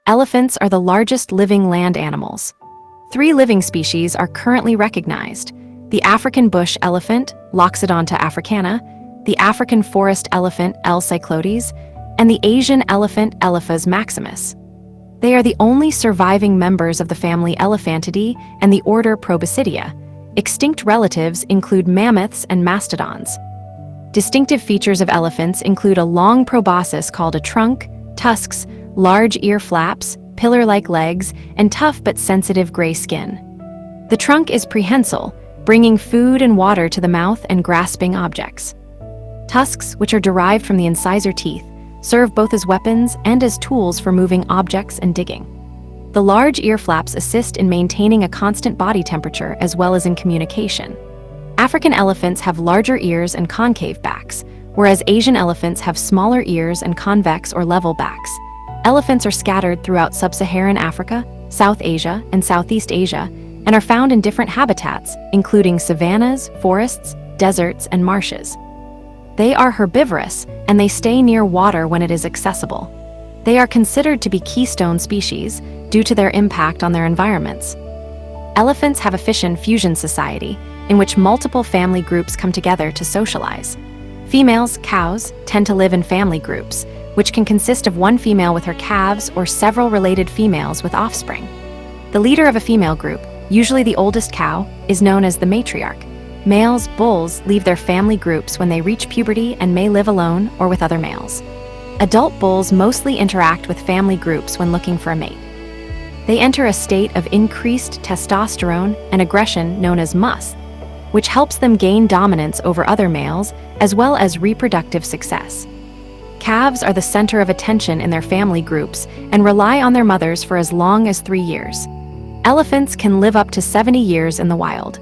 Elephants are the largest living land animals. 3 living species are currently recognized: the African bush elephant, Loxodonta africana, the African forest elephant, L. cyclodes, and the Asian elephant, Elephas maximus. They are the only surviving members of the family Elephantidae and the order Proboscidea. Extinct relatives include mammoths and mastodons. Distinctive features of elephants include a long proboscis called a trunk, tusks, large ear flaps, pillar-like legs, and tough but sensitive gray skin. The trunk is prehensile, bringing food and water to the mouth and grasping objects. Tusks, which are derived from the incisor teeth, serve both as weapons and as tools for moving objects and digging. The large ear flaps assist in maintaining a constant body temperature as well as in communication. African elephants have larger ears and concave backs, whereas Asian elephants have smaller ears and convex or level backs. Elephants are scattered throughout sub-Saharan Africa, South Asia, and Southeast Asia, and are found in different habitats, including savannas, forests, deserts, and marshes. They are herbivorous, and they stay near water when it is accessible. They are considered to be keystone species due to their impact on their environments. Elephants have a fission-fusion society, in which multiple family groups come together to socialize. Females, cows, tend to live in family groups, which can consist of one female with her calves or several related females with offspring. The leader of a female group, usually the oldest cow, is known as the matriarch. Males, bulls, leave their family groups when they reach puberty and may live alone or with other males. Adult bulls mostly interact with family groups when looking for a mate. They enter a state of increased testosterone and aggression known as mus, which helps them gain dominance over other males as well as reproductive success. Calves are the center of attention in their family groups and rely on their mothers for as long as 3 years. Elephants can live up to 70 years in the wild.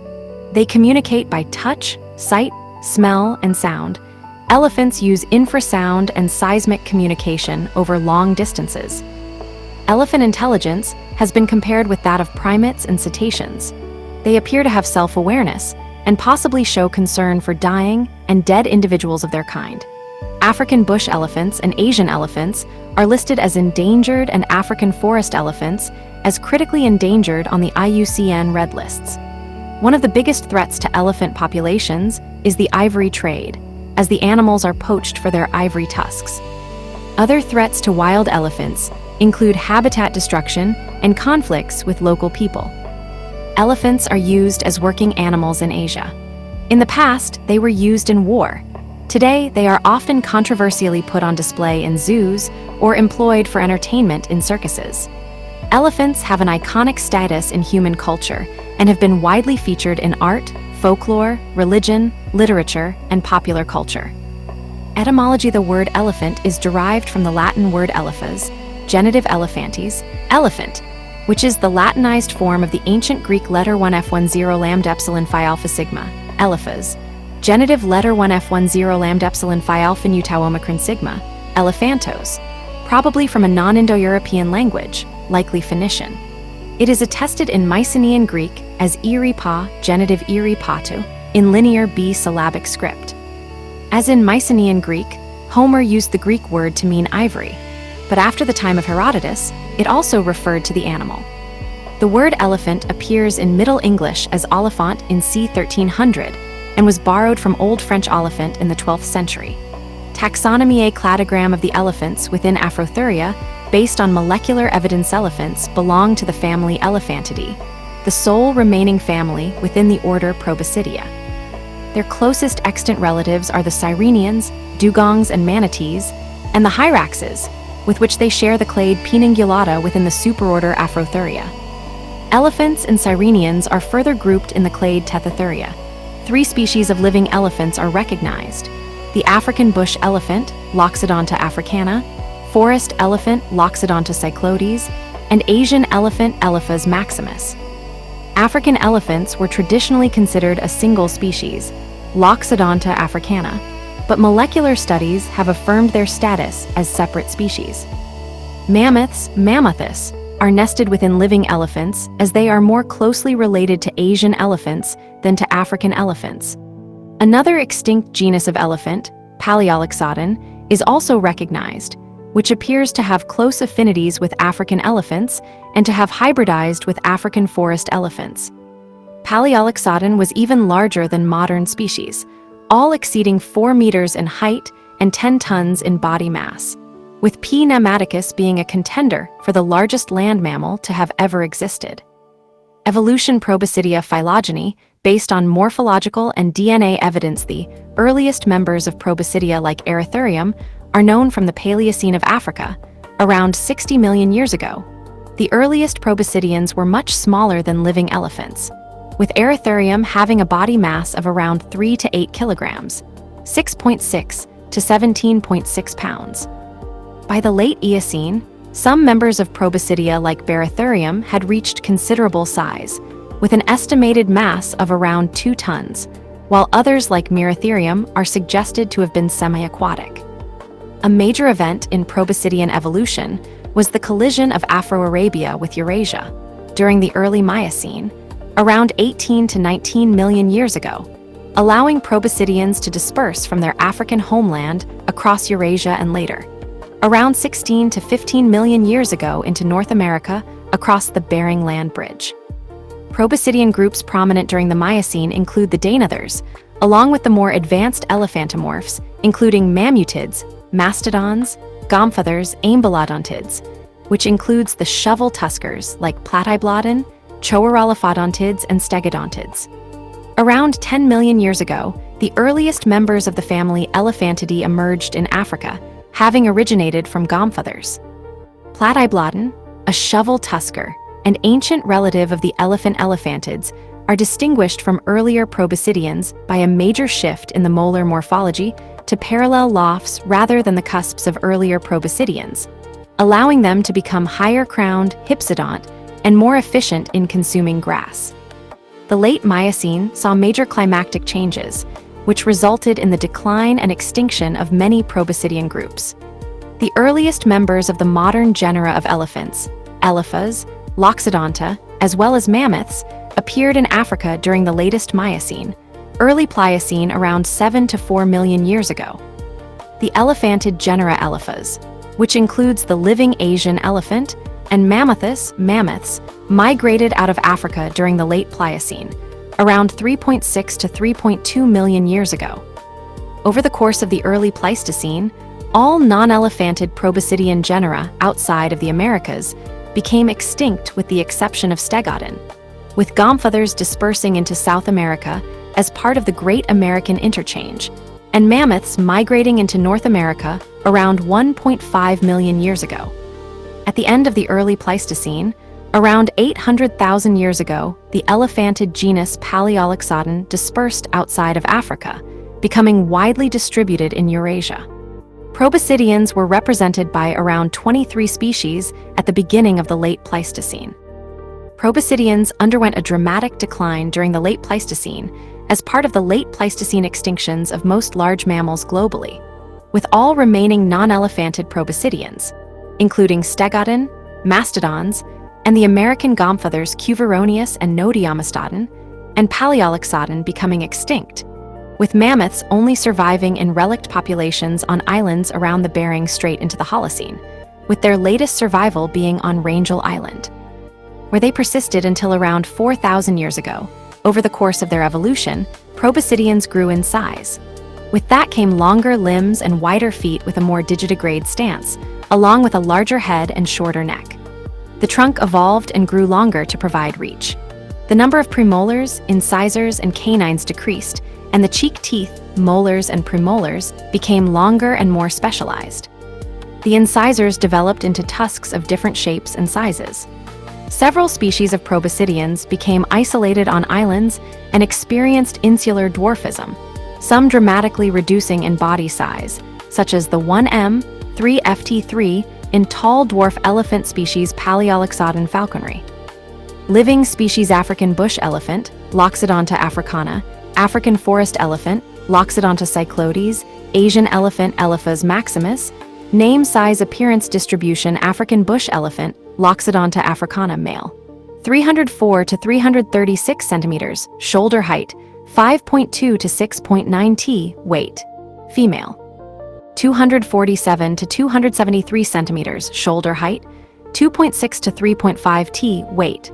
They communicate by touch, sight, smell, and sound. Elephants use infrasound and seismic communication over long distances. Elephant intelligence has been compared with that of primates and cetaceans. They appear to have self-awareness and possibly show concern for dying and dead individuals of their kind. African bush elephants and Asian elephants are listed as endangered, and African forest elephants as critically endangered on the IUCN Red Lists. One of the biggest threats to elephant populations is the ivory trade, as the animals are poached for their ivory tusks. Other threats to wild elephants include habitat destruction and conflicts with local people. Elephants are used as working animals in Asia. In the past, they were used in war. Today, they are often controversially put on display in zoos or employed for entertainment in circuses. Elephants have an iconic status in human culture and have been widely featured in art, folklore, religion, literature, and popular culture. Etymology: the word elephant is derived from the Latin word elephas, genitive elephantes, elephant, which is the Latinized form of the ancient Greek letter 1F10 lambda epsilon phi alpha sigma, elephas, genitive letter 1F10 lambda epsilon phi alpha nu tau omicron sigma, elephantos, probably from a non-Indo-European language, likely Phoenician. It is attested in Mycenaean Greek as iri pa, genitive iri patu, in linear B-syllabic script. As in Mycenaean Greek, Homer used the Greek word to mean ivory, but after the time of Herodotus, it also referred to the animal. The word elephant appears in Middle English as oliphant in c. 1300 and was borrowed from Old French oliphant in the 12th century. Taxonomy: a cladogram of the elephants within Afrotheria, based on molecular evidence. Elephants belong to the family Elephantidae, the sole remaining family within the order Proboscidea. Their closest extant relatives are the sirenians, dugongs, and manatees, and the hyraxes, with which they share the clade Piningulata within the superorder Afrotheria. Elephants and sirenians are further grouped in the clade Tethetheria. 3 species of living elephants are recognized: the African bush elephant, Loxodonta africana, forest elephant, Loxodonta cyclodes, and Asian elephant, Elephas maximus. African elephants were traditionally considered a single species, Loxodonta africana, but molecular studies have affirmed their status as separate species. Mammoths, Mammuthus, are nested within living elephants as they are more closely related to Asian elephants than to African elephants. Another extinct genus of elephant, Paleoloxodon, is also recognized. which appears to have close affinities with African elephants and to have hybridized with African forest elephants. Paleoxodon was even larger than modern species, all exceeding 4 meters in height and 10 tons in body mass, with P. nematicus being a contender for the largest land mammal to have ever existed. Evolution Proboscidea phylogeny, based on morphological and DNA evidence, the earliest members of Proboscidea like Erythurium are known from the Paleocene of Africa, around 60 million years ago. The earliest proboscideans were much smaller than living elephants, with Erythurium having a body mass of around 3 to 8 kilograms, 6.6 to 17.6 pounds. By the late Eocene, some members of Proboscidea like Barythurium had reached considerable size, with an estimated mass of around 2 tons, while others like Merytherium are suggested to have been semi-aquatic. A major event in proboscidean evolution was the collision of Afro-Arabia with Eurasia during the early Miocene, around 18 to 19 million years ago, allowing proboscideans to disperse from their African homeland across Eurasia and later, around 16 to 15 million years ago, into North America across the Bering Land Bridge. Proboscidean groups prominent during the Miocene include the Dainothers, along with the more advanced elephantomorphs, including mammutids, mastodons, gomphothers, ambulodontids, which includes the shovel tuskers like Platyblodon, Choeroliphodontids, and Stegodontids. Around 10 million years ago, the earliest members of the family Elephantidae emerged in Africa, having originated from gomphothers. Platyblodon, a shovel tusker, an ancient relative of the elephant elephantids, are distinguished from earlier proboscideans by a major shift in the molar morphology to parallel lofts rather than the cusps of earlier proboscideans, allowing them to become higher-crowned, hypsodont, and more efficient in consuming grass. The late Miocene saw major climactic changes, which resulted in the decline and extinction of many proboscidean groups. The earliest members of the modern genera of elephants, Elephas, Loxodonta, as well as mammoths, appeared in Africa during the latest Miocene, early Pliocene around 7 to 4 million years ago. The elephantid genera Elephas, which includes the living Asian elephant, and Mammuthus, mammoths, migrated out of Africa during the late Pliocene, around 3.6 to 3.2 million years ago. Over the course of the early Pleistocene, all non-elephantid proboscidean genera outside of the Americas became extinct with the exception of Stegodon, with gomphothers dispersing into South America as part of the Great American Interchange, and mammoths migrating into North America around 1.5 million years ago. At the end of the early Pleistocene, around 800,000 years ago, the elephantid genus Paleoxodon dispersed outside of Africa, becoming widely distributed in Eurasia. Proboscideans were represented by around 23 species at the beginning of the late Pleistocene. Proboscideans underwent a dramatic decline during the late Pleistocene as part of the late Pleistocene extinctions of most large mammals globally, with all remaining non-elephantid proboscideans, including Stegodon, mastodons, and the American gomphothers Cuvironeus and Nodiamastodon, and Paleoxodon becoming extinct, with mammoths only surviving in relict populations on islands around the Bering Strait into the Holocene, with their latest survival being on Wrangel Island, where they persisted until around 4,000 years ago. Over the course of their evolution, proboscideans grew in size. With that came longer limbs and wider feet with a more digitigrade stance, along with a larger head and shorter neck. The trunk evolved and grew longer to provide reach. The number of premolars, incisors, and canines decreased, and the cheek teeth, molars and premolars, became longer and more specialized. The incisors developed into tusks of different shapes and sizes. Several species of proboscideans became isolated on islands and experienced insular dwarfism, some dramatically reducing in body size, such as the 1M3FT3 in tall dwarf elephant species Paleoxodon falconry. Living species African bush elephant, Loxodonta africana, African forest elephant, Loxodonta cyclodes, Asian elephant Elephas maximus, name, size, appearance, distribution African bush elephant, Loxodonta africana male, 304 to 336 centimeters, shoulder height, 5.2 to 6.9 t, weight, female. 247 to 273 centimeters shoulder height, 2.6 to 3.5 t weight.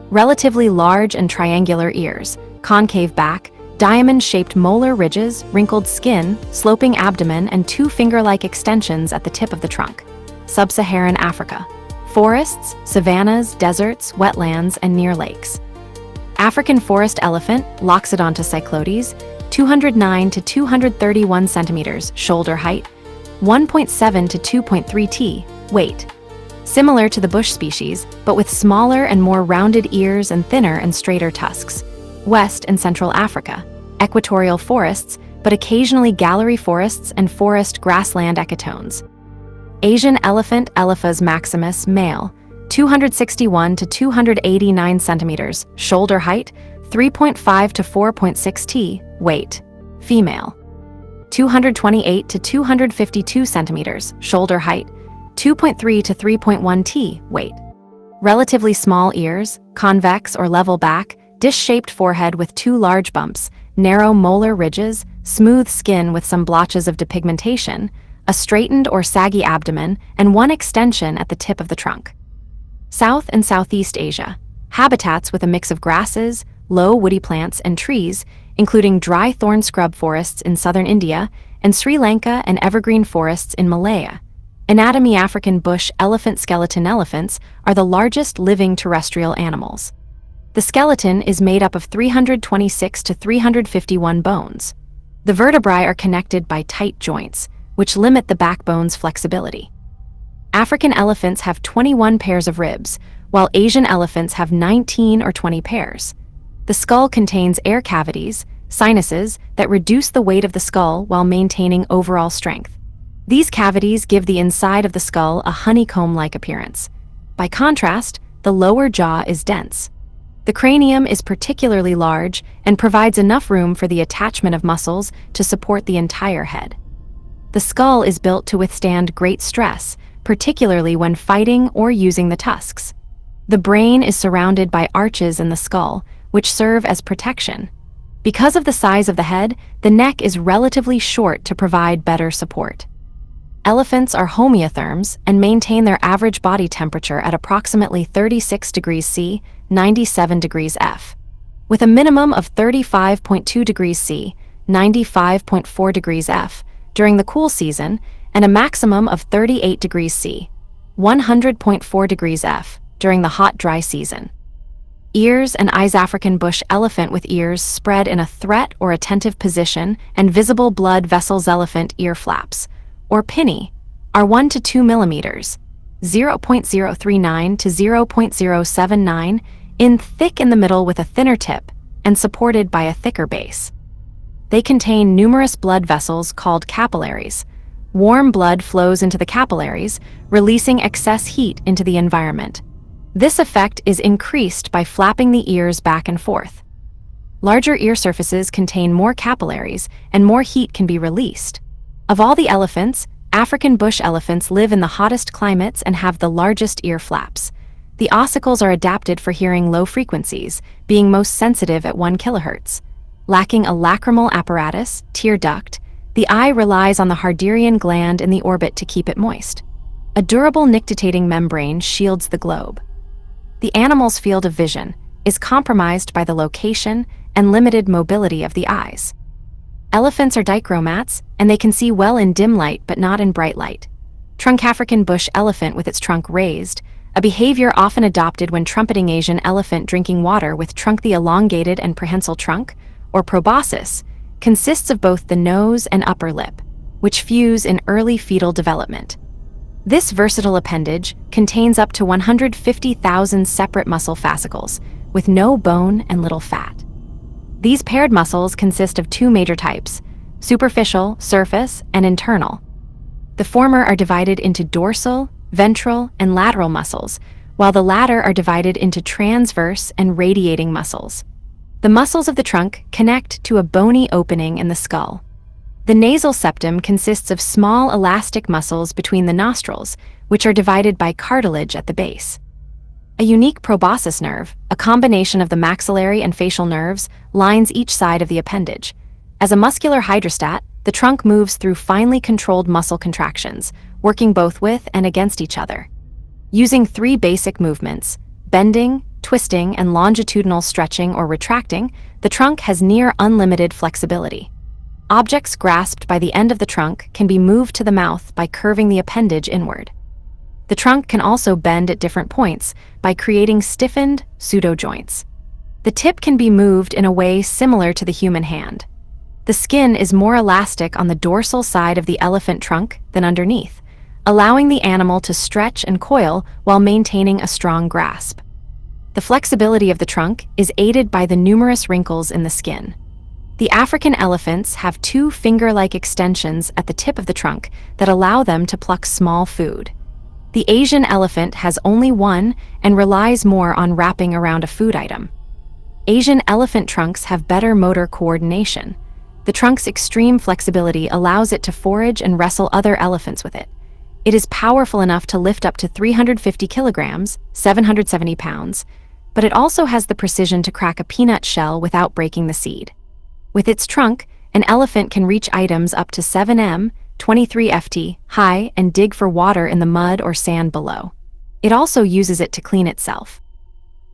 Relatively large and triangular ears, concave back, diamond-shaped molar ridges, wrinkled skin, sloping abdomen, and two finger-like extensions at the tip of the trunk. Sub-Saharan Africa. Forests, savannas, deserts, wetlands, and near lakes. African forest elephant, Loxodonta cyclodes, 209 to 231 centimeters shoulder height, 1.7 to 2.3 t weight. Similar to the bush species, but with smaller and more rounded ears and thinner and straighter tusks. West and Central Africa. Equatorial forests, but occasionally gallery forests and forest grassland ecotones. Asian elephant, Elephas maximus, male, 261 to 289 centimeters shoulder height, 3.5 to 4.6 t weight. Female, 228 to 252 centimeters shoulder height, 2.3 to 3.1 t weight. Relatively small ears, convex or level back, dish-shaped forehead with two large bumps, narrow molar ridges, smooth skin with some blotches of depigmentation, a straightened or saggy abdomen, and one extension at the tip of the trunk. South and Southeast Asia. Habitats with a mix of grasses, low woody plants, and trees, including dry thorn scrub forests in southern India and Sri Lanka and evergreen forests in Malaya. Anatomy: African bush elephant skeleton elephants are the largest living terrestrial animals. The skeleton is made up of 326 to 351 bones. The vertebrae are connected by tight joints, which limit the backbone's flexibility. African elephants have 21 pairs of ribs, while Asian elephants have 19 or 20 pairs. The skull contains air cavities, sinuses, that reduce the weight of the skull while maintaining overall strength. These cavities give the inside of the skull a honeycomb-like appearance. By contrast, the lower jaw is dense. The cranium is particularly large and provides enough room for the attachment of muscles to support the entire head. The skull is built to withstand great stress, particularly when fighting or using the tusks. The brain is surrounded by arches in the skull, which serve as protection. Because of the size of the head, the neck is relatively short to provide better support. Elephants are homeotherms and maintain their average body temperature at approximately 36 degrees C, 97 degrees F. With a minimum of 35.2 degrees C, 95.4 degrees F, during the cool season, and a maximum of 38 degrees C, 100.4 degrees F, during the hot, dry season. Ears and eyes: African bush elephant with ears spread in a threat or attentive position and visible blood vessels. Elephant ear flaps, or pinny, are 1 to 2 millimeters, 0.039 to 0.079, thick in the middle with a thinner tip, and supported by a thicker base. They contain numerous blood vessels called capillaries. Warm blood flows into the capillaries, releasing excess heat into the environment. This effect is increased by flapping the ears back and forth. Larger ear surfaces contain more capillaries, and more heat can be released. Of all the elephants, African bush elephants live in the hottest climates and have the largest ear flaps. The ossicles are adapted for hearing low frequencies, being most sensitive at 1 kHz. Lacking a lacrimal apparatus, tear duct, the eye relies on the Harderian gland in the orbit to keep it moist. A durable nictitating membrane shields the globe. The animal's field of vision is compromised by the location and limited mobility of the eyes. Elephants are dichromats, and they can see well in dim light but not in bright light. Trunk: African bush elephant with its trunk raised, a behavior often adopted when trumpeting. Asian elephant drinking water with trunk. The elongated and prehensile trunk, or proboscis, consists of both the nose and upper lip, which fuse in early fetal development. This versatile appendage contains up to 150,000 separate muscle fascicles, with no bone and little fat. These paired muscles consist of 2 major types: superficial, surface, and internal. The former are divided into dorsal, ventral, and lateral muscles, while the latter are divided into transverse and radiating muscles. The muscles of the trunk connect to a bony opening in the skull. The nasal septum consists of small elastic muscles between the nostrils, which are divided by cartilage at the base. A unique proboscis nerve, a combination of the maxillary and facial nerves, lines each side of the appendage. As a muscular hydrostat, the trunk moves through finely controlled muscle contractions, working both with and against each other. Using three basic movements, bending, twisting, and longitudinal stretching or retracting, the trunk has near unlimited flexibility. Objects grasped by the end of the trunk can be moved to the mouth by curving the appendage inward. The trunk can also bend at different points by creating stiffened pseudojoints. The tip can be moved in a way similar to the human hand. The skin is more elastic on the dorsal side of the elephant trunk than underneath, allowing the animal to stretch and coil while maintaining a strong grasp. The flexibility of the trunk is aided by the numerous wrinkles in the skin. The African elephants have two finger-like extensions at the tip of the trunk that allow them to pluck small food. The Asian elephant has only one and relies more on wrapping around a food item. Asian elephant trunks have better motor coordination. The trunk's extreme flexibility allows it to forage and wrestle other elephants with it. It is powerful enough to lift up to 350 kilograms, 770 pounds, but it also has the precision to crack a peanut shell without breaking the seed. With its trunk, an elephant can reach items up to 7 m, 23 ft, high and dig for water in the mud or sand below. It also uses it to clean itself.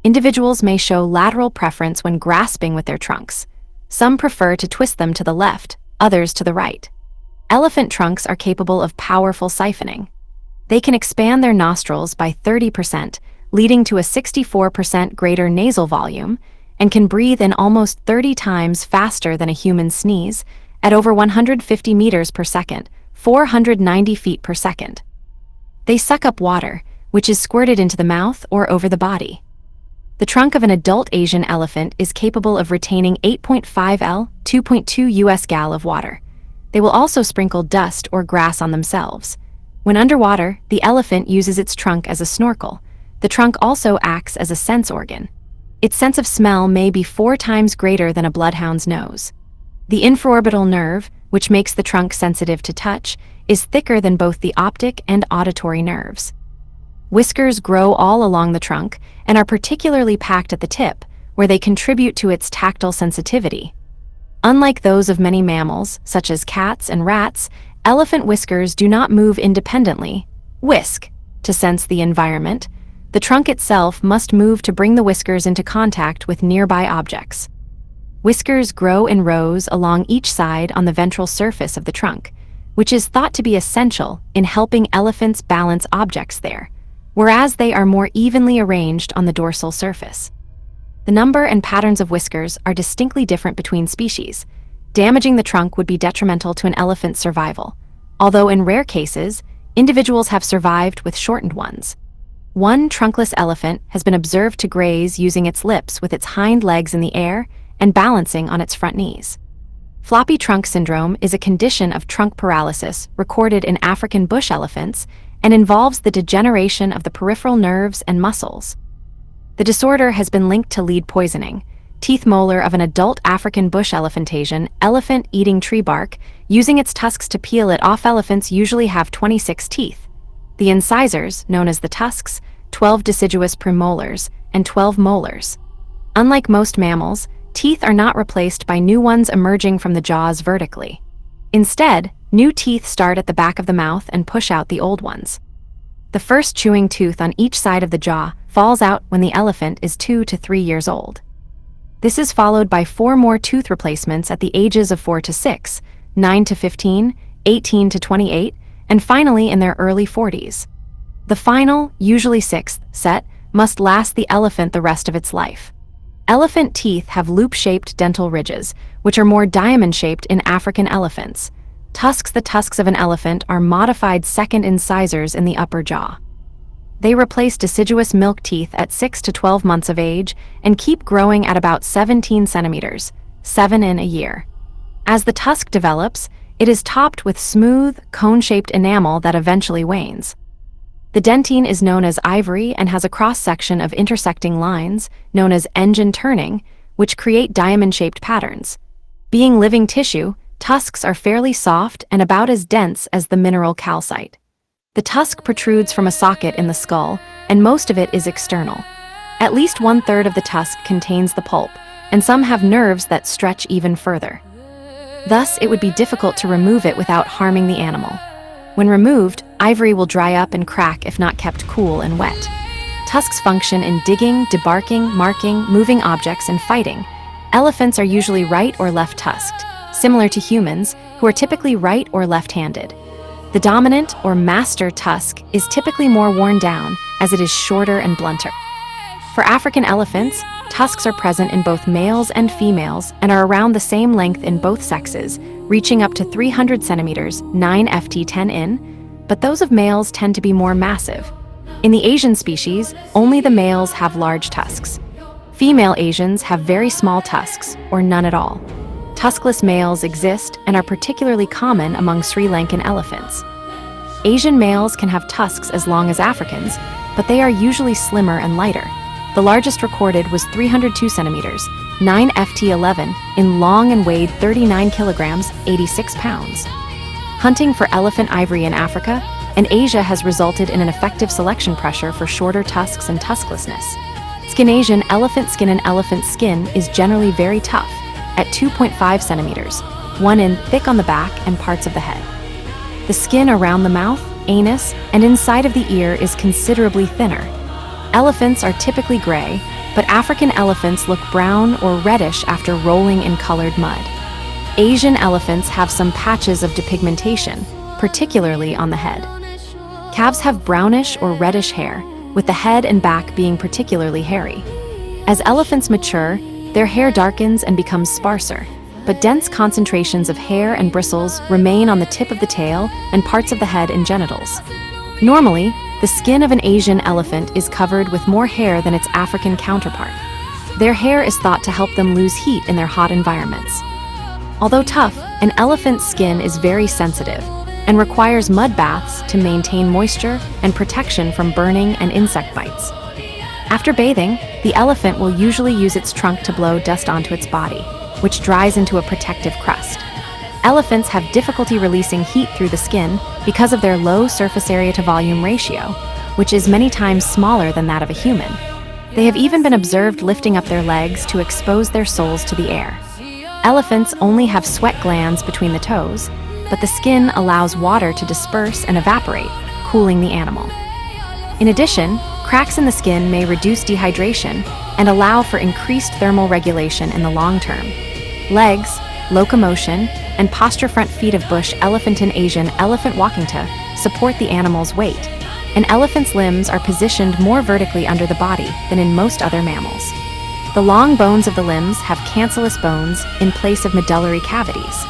Individuals may show lateral preference when grasping with their trunks. Some prefer to twist them to the left, others to the right. Elephant trunks are capable of powerful siphoning. They can expand their nostrils by 30%, leading to a 64% greater nasal volume, and can breathe in almost 30 times faster than a human sneeze, at over 150 meters per second, 490 feet per second. They suck up water, which is squirted into the mouth or over the body. The trunk of an adult Asian elephant is capable of retaining 8.5 L, 2.2 US gal of water. They will also sprinkle dust or grass on themselves. When underwater, the elephant uses its trunk as a snorkel. The trunk also acts as a sense organ. Its sense of smell may be 4 times greater than a bloodhound's nose. The infraorbital nerve, which makes the trunk sensitive to touch, is thicker than both the optic and auditory nerves. Whiskers grow all along the trunk and are particularly packed at the tip, where they contribute to its tactile sensitivity. Unlike those of many mammals, such as cats and rats, elephant whiskers do not move independently, whisk, to sense the environment. The trunk itself must move to bring the whiskers into contact with nearby objects. Whiskers grow in rows along each side on the ventral surface of the trunk, which is thought to be essential in helping elephants balance objects there, whereas they are more evenly arranged on the dorsal surface. The number and patterns of whiskers are distinctly different between species. Damaging the trunk would be detrimental to an elephant's survival, although in rare cases, individuals have survived with shortened ones. One trunkless elephant has been observed to graze using its lips with its hind legs in the air and balancing on its front knees. Floppy trunk syndrome is a condition of trunk paralysis recorded in African bush elephants and involves the degeneration of the peripheral nerves and muscles. The disorder has been linked to lead poisoning. Teeth molar of an adult African bush elephantasian elephant eating tree bark, using its tusks to peel it off. Elephants usually have 26 teeth. The incisors, known as the tusks, 12 deciduous premolars, and 12 molars. Unlike most mammals, teeth are not replaced by new ones emerging from the jaws vertically. Instead, new teeth start at the back of the mouth and push out the old ones. The first chewing tooth on each side of the jaw falls out when the elephant is 2 to 3 years old. This is followed by 4 more tooth replacements at the ages of 4 to 6, 9 to 15, 18 to 28, and finally in their early 40s. The final, usually 6th, set must last the elephant the rest of its life. Elephant teeth have loop-shaped dental ridges, which are more diamond-shaped in African elephants. The tusks of an elephant are modified second incisors in the upper jaw. They replace deciduous milk teeth at 6 to 12 months of age and keep growing at about 17 centimeters, 7 in a year. As the tusk develops, it is topped with smooth, cone-shaped enamel that eventually wanes. The dentine is known as ivory and has a cross-section of intersecting lines, known as engine turning, which create diamond-shaped patterns. Being living tissue, tusks are fairly soft and about as dense as the mineral calcite. The tusk protrudes from a socket in the skull, and most of it is external. At least 1/3 of the tusk contains the pulp, and some have nerves that stretch even further. Thus, it would be difficult to remove it without harming the animal. When removed, ivory will dry up and crack if not kept cool and wet. Tusks function in digging, debarking, marking, moving objects, and fighting. Elephants are usually right or left-tusked, similar to humans, who are typically right or left-handed. The dominant or master tusk is typically more worn down, as it is shorter and blunter. For African elephants, tusks are present in both males and females and are around the same length in both sexes, reaching up to 300 centimeters, 9 ft 10 in, but those of males tend to be more massive. In the Asian species, only the males have large tusks. Female Asians have very small tusks, or none at all. Tuskless males exist and are particularly common among Sri Lankan elephants. Asian males can have tusks as long as Africans, but they are usually slimmer and lighter. The largest recorded was 302 centimeters, 9 ft 11, in long and weighed 39 kilograms, 86 pounds. Hunting for elephant ivory in Africa and Asia has resulted in an effective selection pressure for shorter tusks and tusklessness. Skin-Asian elephant skin and elephant skin is generally very tough, at 2.5 centimeters, 1 in thick on the back and parts of the head. The skin around the mouth, anus, and inside of the ear is considerably thinner. Elephants are typically gray, but African elephants look brown or reddish after rolling in colored mud. Asian elephants have some patches of depigmentation, particularly on the head. Calves have brownish or reddish hair, with the head and back being particularly hairy. As elephants mature, their hair darkens and becomes sparser, but dense concentrations of hair and bristles remain on the tip of the tail and parts of the head and genitals. Normally, the skin of an Asian elephant is covered with more hair than its African counterpart. Their hair is thought to help them lose heat in their hot environments. Although tough, an elephant's skin is very sensitive and requires mud baths to maintain moisture and protection from burning and insect bites. After bathing, the elephant will usually use its trunk to blow dust onto its body, which dries into a protective crust. Elephants have difficulty releasing heat through the skin because of their low surface area to volume ratio, which is many times smaller than that of a human. They have even been observed lifting up their legs to expose their soles to the air. Elephants only have sweat glands between the toes, but the skin allows water to disperse and evaporate, cooling the animal. In addition, cracks in the skin may reduce dehydration and allow for increased thermal regulation in the long term. Legs, locomotion, and posture front feet of bush elephant and Asian elephant walking to support the animal's weight. An elephant's limbs are positioned more vertically under the body than in most other mammals. The long bones of the limbs have cancellous bones in place of medullary cavities.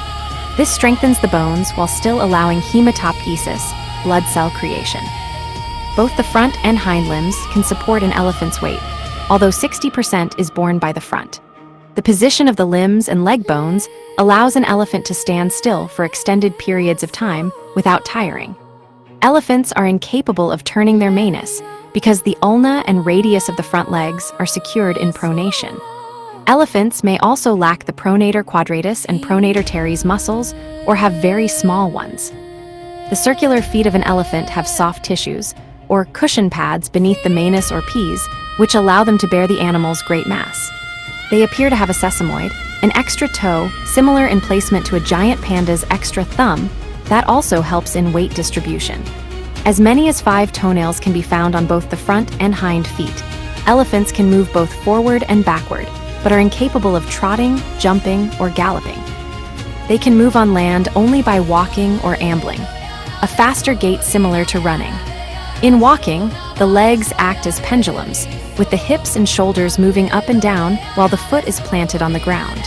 This strengthens the bones while still allowing hematopoiesis, blood cell creation. Both the front and hind limbs can support an elephant's weight, although 60% is borne by the front. The position of the limbs and leg bones allows an elephant to stand still for extended periods of time without tiring. Elephants are incapable of turning their manus because the ulna and radius of the front legs are secured in pronation. Elephants may also lack the pronator quadratus and pronator teres muscles or have very small ones. The circular feet of an elephant have soft tissues, or cushion pads beneath the manus or peas, which allow them to bear the animal's great mass. They appear to have a sesamoid, an extra toe similar in placement to a giant panda's extra thumb that also helps in weight distribution. As many as 5 toenails can be found on both the front and hind feet. Elephants can move both forward and backward, but are incapable of trotting, jumping, or galloping. They can move on land only by walking or ambling, a faster gait similar to running. In walking, the legs act as pendulums, with the hips and shoulders moving up and down while the foot is planted on the ground.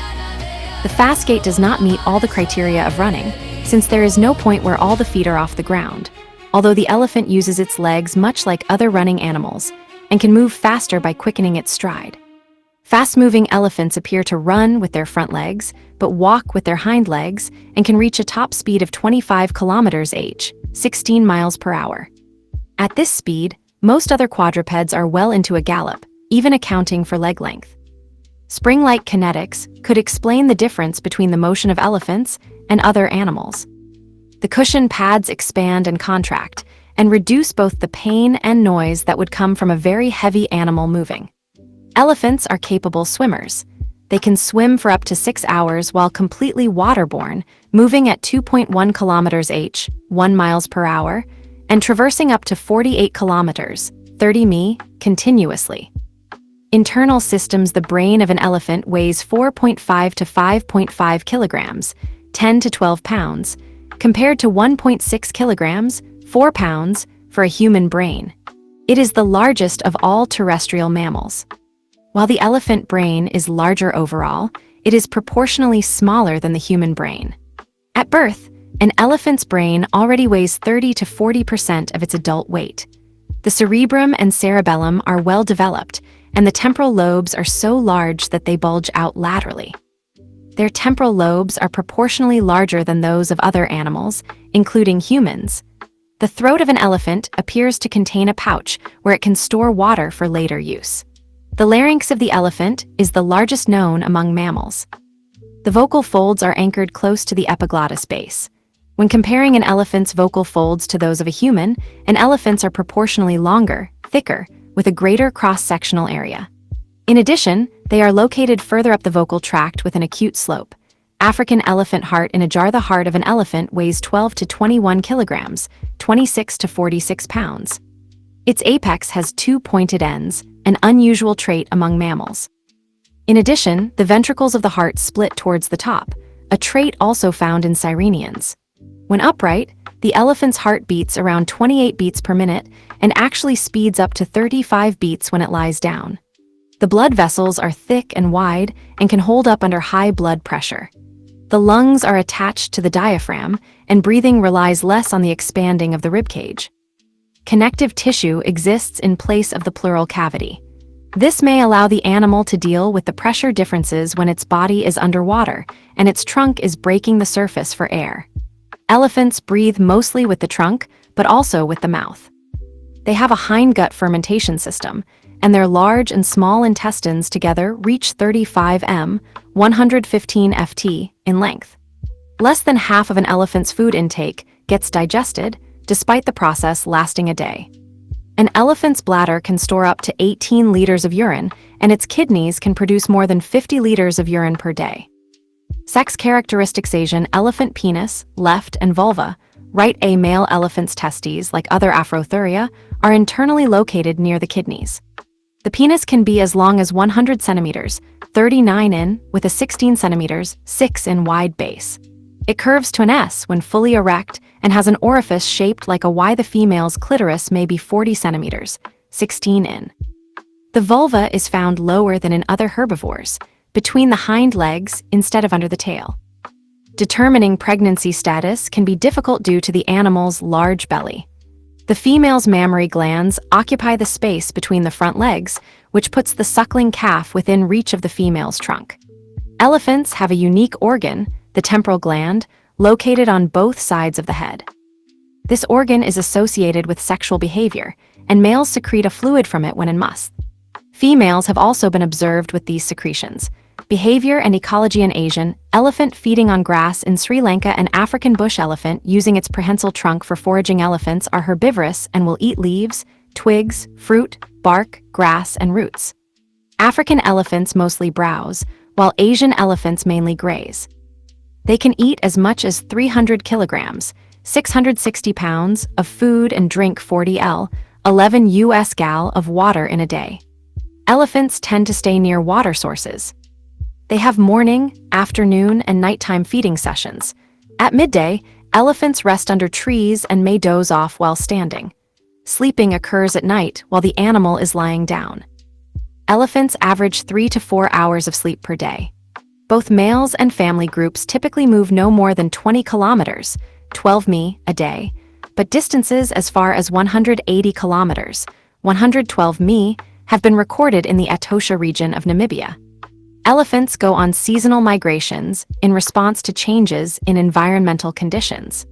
The fast gait does not meet all the criteria of running, since there is no point where all the feet are off the ground, although the elephant uses its legs much like other running animals and can move faster by quickening its stride. Fast-moving elephants appear to run with their front legs, but walk with their hind legs and can reach a top speed of 25 km/h, 16 miles per hour. At this speed, most other quadrupeds are well into a gallop, even accounting for leg length. Spring-like kinetics could explain the difference between the motion of elephants and other animals. The cushion pads expand and contract, and reduce both the pain and noise that would come from a very heavy animal moving. Elephants are capable swimmers. They can swim for up to 6 hours while completely waterborne, moving at 2.1 kilometers h, 1 miles per hour, and traversing up to 48 kilometers, 30 mi, continuously. Internal systems: the brain of an elephant weighs 4.5 to 5.5 kilograms, 10 to 12 pounds, compared to 1.6 kilograms, 4 pounds, for a human brain. It is the largest of all terrestrial mammals. While the elephant brain is larger overall, it is proportionally smaller than the human brain. At birth, an elephant's brain already weighs 30 to 40% of its adult weight. The cerebrum and cerebellum are well developed, and the temporal lobes are so large that they bulge out laterally. Their temporal lobes are proportionally larger than those of other animals, including humans. The throat of an elephant appears to contain a pouch where it can store water for later use. The larynx of the elephant is the largest known among mammals. The vocal folds are anchored close to the epiglottis base. When comparing an elephant's vocal folds to those of a human, an elephant's are proportionally longer, thicker, with a greater cross-sectional area. In addition, they are located further up the vocal tract with an acute slope. African elephant heart in a jar: the heart of an elephant weighs 12 to 21 kilograms, 26 to 46 pounds. Its apex has 2 pointed ends, an unusual trait among mammals. In addition, the ventricles of the heart split towards the top, a trait also found in sirenians. When upright, the elephant's heart beats around 28 beats per minute and actually speeds up to 35 beats when it lies down. The blood vessels are thick and wide and can hold up under high blood pressure. The lungs are attached to the diaphragm, and breathing relies less on the expanding of the ribcage. Connective tissue exists in place of the pleural cavity. This may allow the animal to deal with the pressure differences when its body is underwater and its trunk is breaking the surface for air. Elephants breathe mostly with the trunk, but also with the mouth. They have a hindgut fermentation system, and their large and small intestines together reach 35 m, 115 ft, in length. Less than half of an elephant's food intake gets digested, despite the process lasting a day. An elephant's bladder can store up to 18 liters of urine, and its kidneys can produce more than 50 liters of urine per day. Sex characteristics: Asian elephant penis, left, and vulva. Right. A male elephant's testes, like other Afrothuria, are internally located near the kidneys. The penis can be as long as 100 centimeters, 39 in, with a 16 centimeters, 6 in wide base. It curves to an S when fully erect and has an orifice shaped like a Y. The female's clitoris may be 40 centimeters, 16 in. The vulva is found lower than in other herbivores, between the hind legs instead of under the tail. Determining pregnancy status can be difficult due to the animal's large belly. The female's mammary glands occupy the space between the front legs, which puts the suckling calf within reach of the female's trunk. Elephants have a unique organ, the temporal gland, located on both sides of the head. This organ is associated with sexual behavior, and males secrete a fluid from it when in musth. Females have also been observed with these secretions. Behavior and ecology: in Asian elephant feeding on grass in Sri Lanka. An African bush elephant using its prehensile trunk for foraging. Elephants are herbivorous and will eat leaves, twigs, fruit, bark, grass, and roots. African elephants mostly browse, while Asian elephants mainly graze. They can eat as much as 300 kilograms, 660 pounds, of food and drink 40 L, 11 US gal of water in a day. Elephants tend to stay near water sources. They have morning, afternoon, and nighttime feeding sessions. At midday, elephants rest under trees and may doze off while standing. Sleeping occurs at night while the animal is lying down. Elephants average 3 to 4 hours of sleep per day. Both males and family groups typically move no more than 20 kilometers, 12 mi, a day, but distances as far as 180 kilometers, 112 mi, have been recorded in the Etosha region of Namibia. Elephants go on seasonal migrations in response to changes in environmental conditions.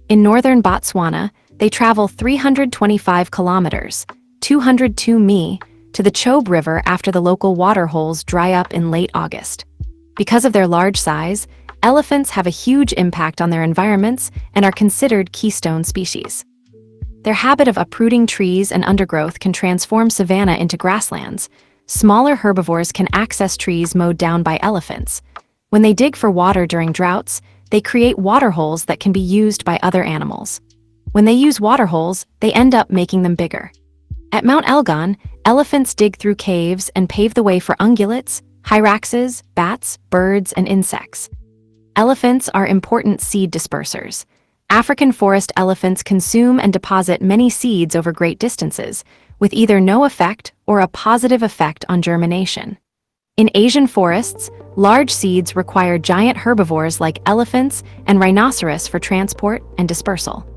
In northern Botswana, they travel 325 kilometers, 202 mi, to the Chobe River after the local water holes dry up in late August. Because of their large size, elephants have a huge impact on their environments and are considered keystone species. Their habit of uprooting trees and undergrowth can transform savanna into grasslands, smaller herbivores can access trees mowed down by elephants. When they dig for water during droughts, they create water holes that can be used by other animals. When they use water holes, they end up making them bigger. At Mount Elgon, elephants dig through caves and pave the way for ungulates, hyraxes, bats, birds, and insects. Elephants are important seed dispersers. African forest elephants consume and deposit many seeds over great distances, with either no effect or a positive effect on germination. In Asian forests, large seeds require giant herbivores like elephants and rhinoceros for transport and dispersal.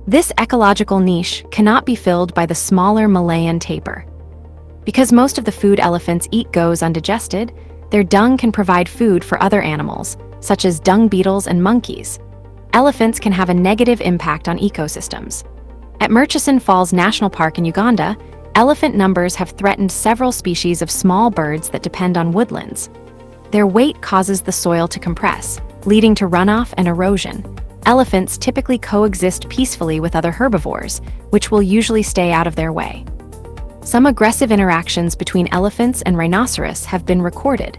This ecological niche cannot be filled by the smaller Malayan tapir. Because most of the food elephants eat goes undigested, their dung can provide food for other animals, such as dung beetles and monkeys. Elephants can have a negative impact on ecosystems. At Murchison Falls National Park in Uganda, elephant numbers have threatened several species of small birds that depend on woodlands. Their weight causes the soil to compress, leading to runoff and erosion. Elephants typically coexist peacefully with other herbivores, which will usually stay out of their way. Some aggressive interactions between elephants and rhinoceros have been recorded.